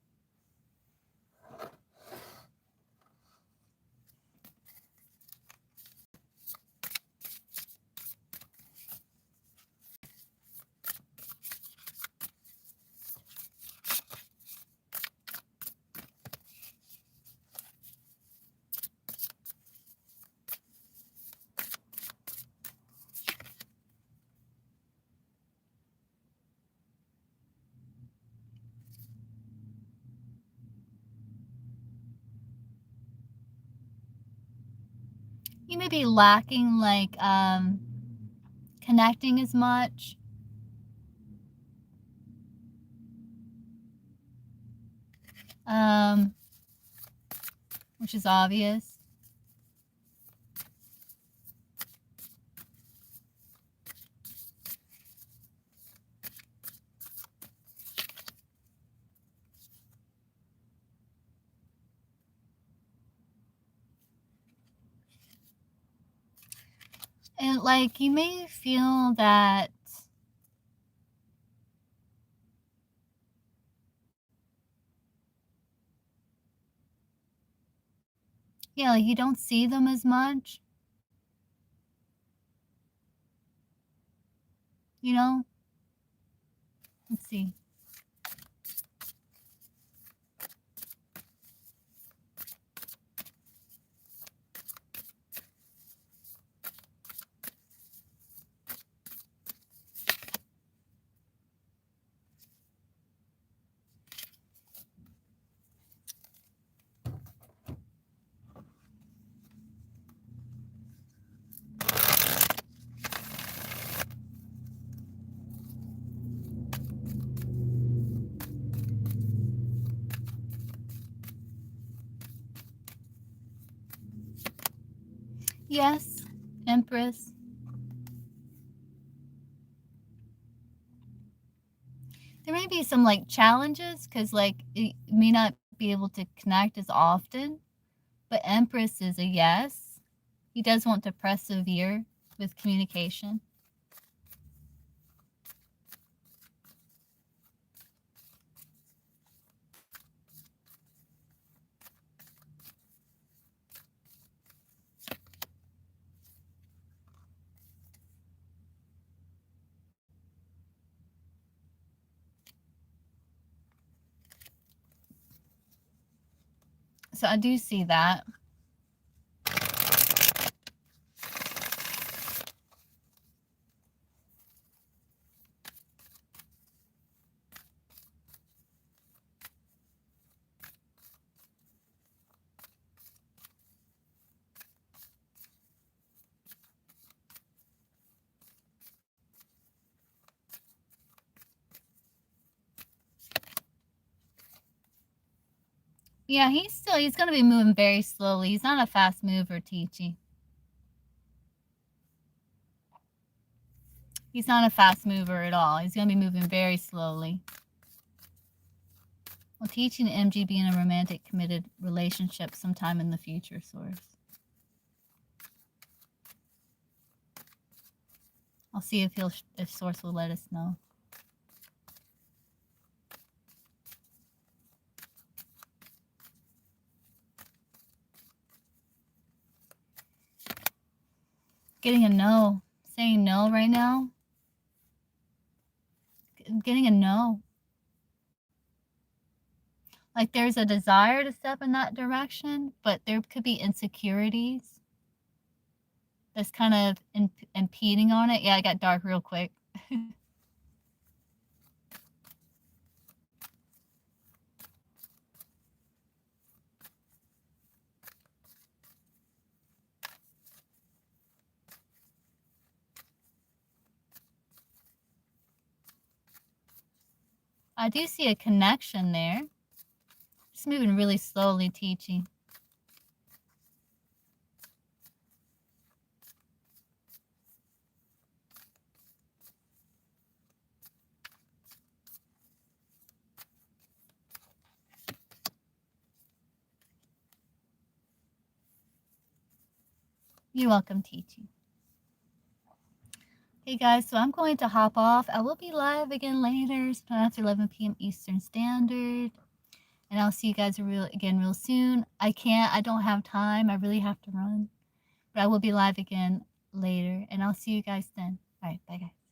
You may be lacking like connecting as much. Which is obvious. And like you may feel that yeah, like you don't see them as much, you know? Let's see. Yes, Empress. There may be some like challenges because like it may not be able to connect as often, but Empress is a yes. He does want to persevere with communication. So I do see that. Yeah, he's gonna be moving very slowly. He's not a fast mover, Teachy. He's not a fast mover at all. He's gonna be moving very slowly. Well, teaching MG be in a romantic, committed relationship sometime in the future, Source. I'll see if Source will let us know. Getting a no. Saying no right now. Getting a no. Like, there's a desire to step in that direction, but there could be insecurities that's kind of impeding on it. Yeah, it got dark real quick. I do see a connection there. Just moving really slowly, teaching. You're welcome, teaching. Hey guys, so I'm going to hop off. I will be live again later, sometime after 11 p.m. Eastern Standard. And I'll see you guys again real soon. I don't have time. I really have to run. But I will be live again later. And I'll see you guys then. All right, bye guys.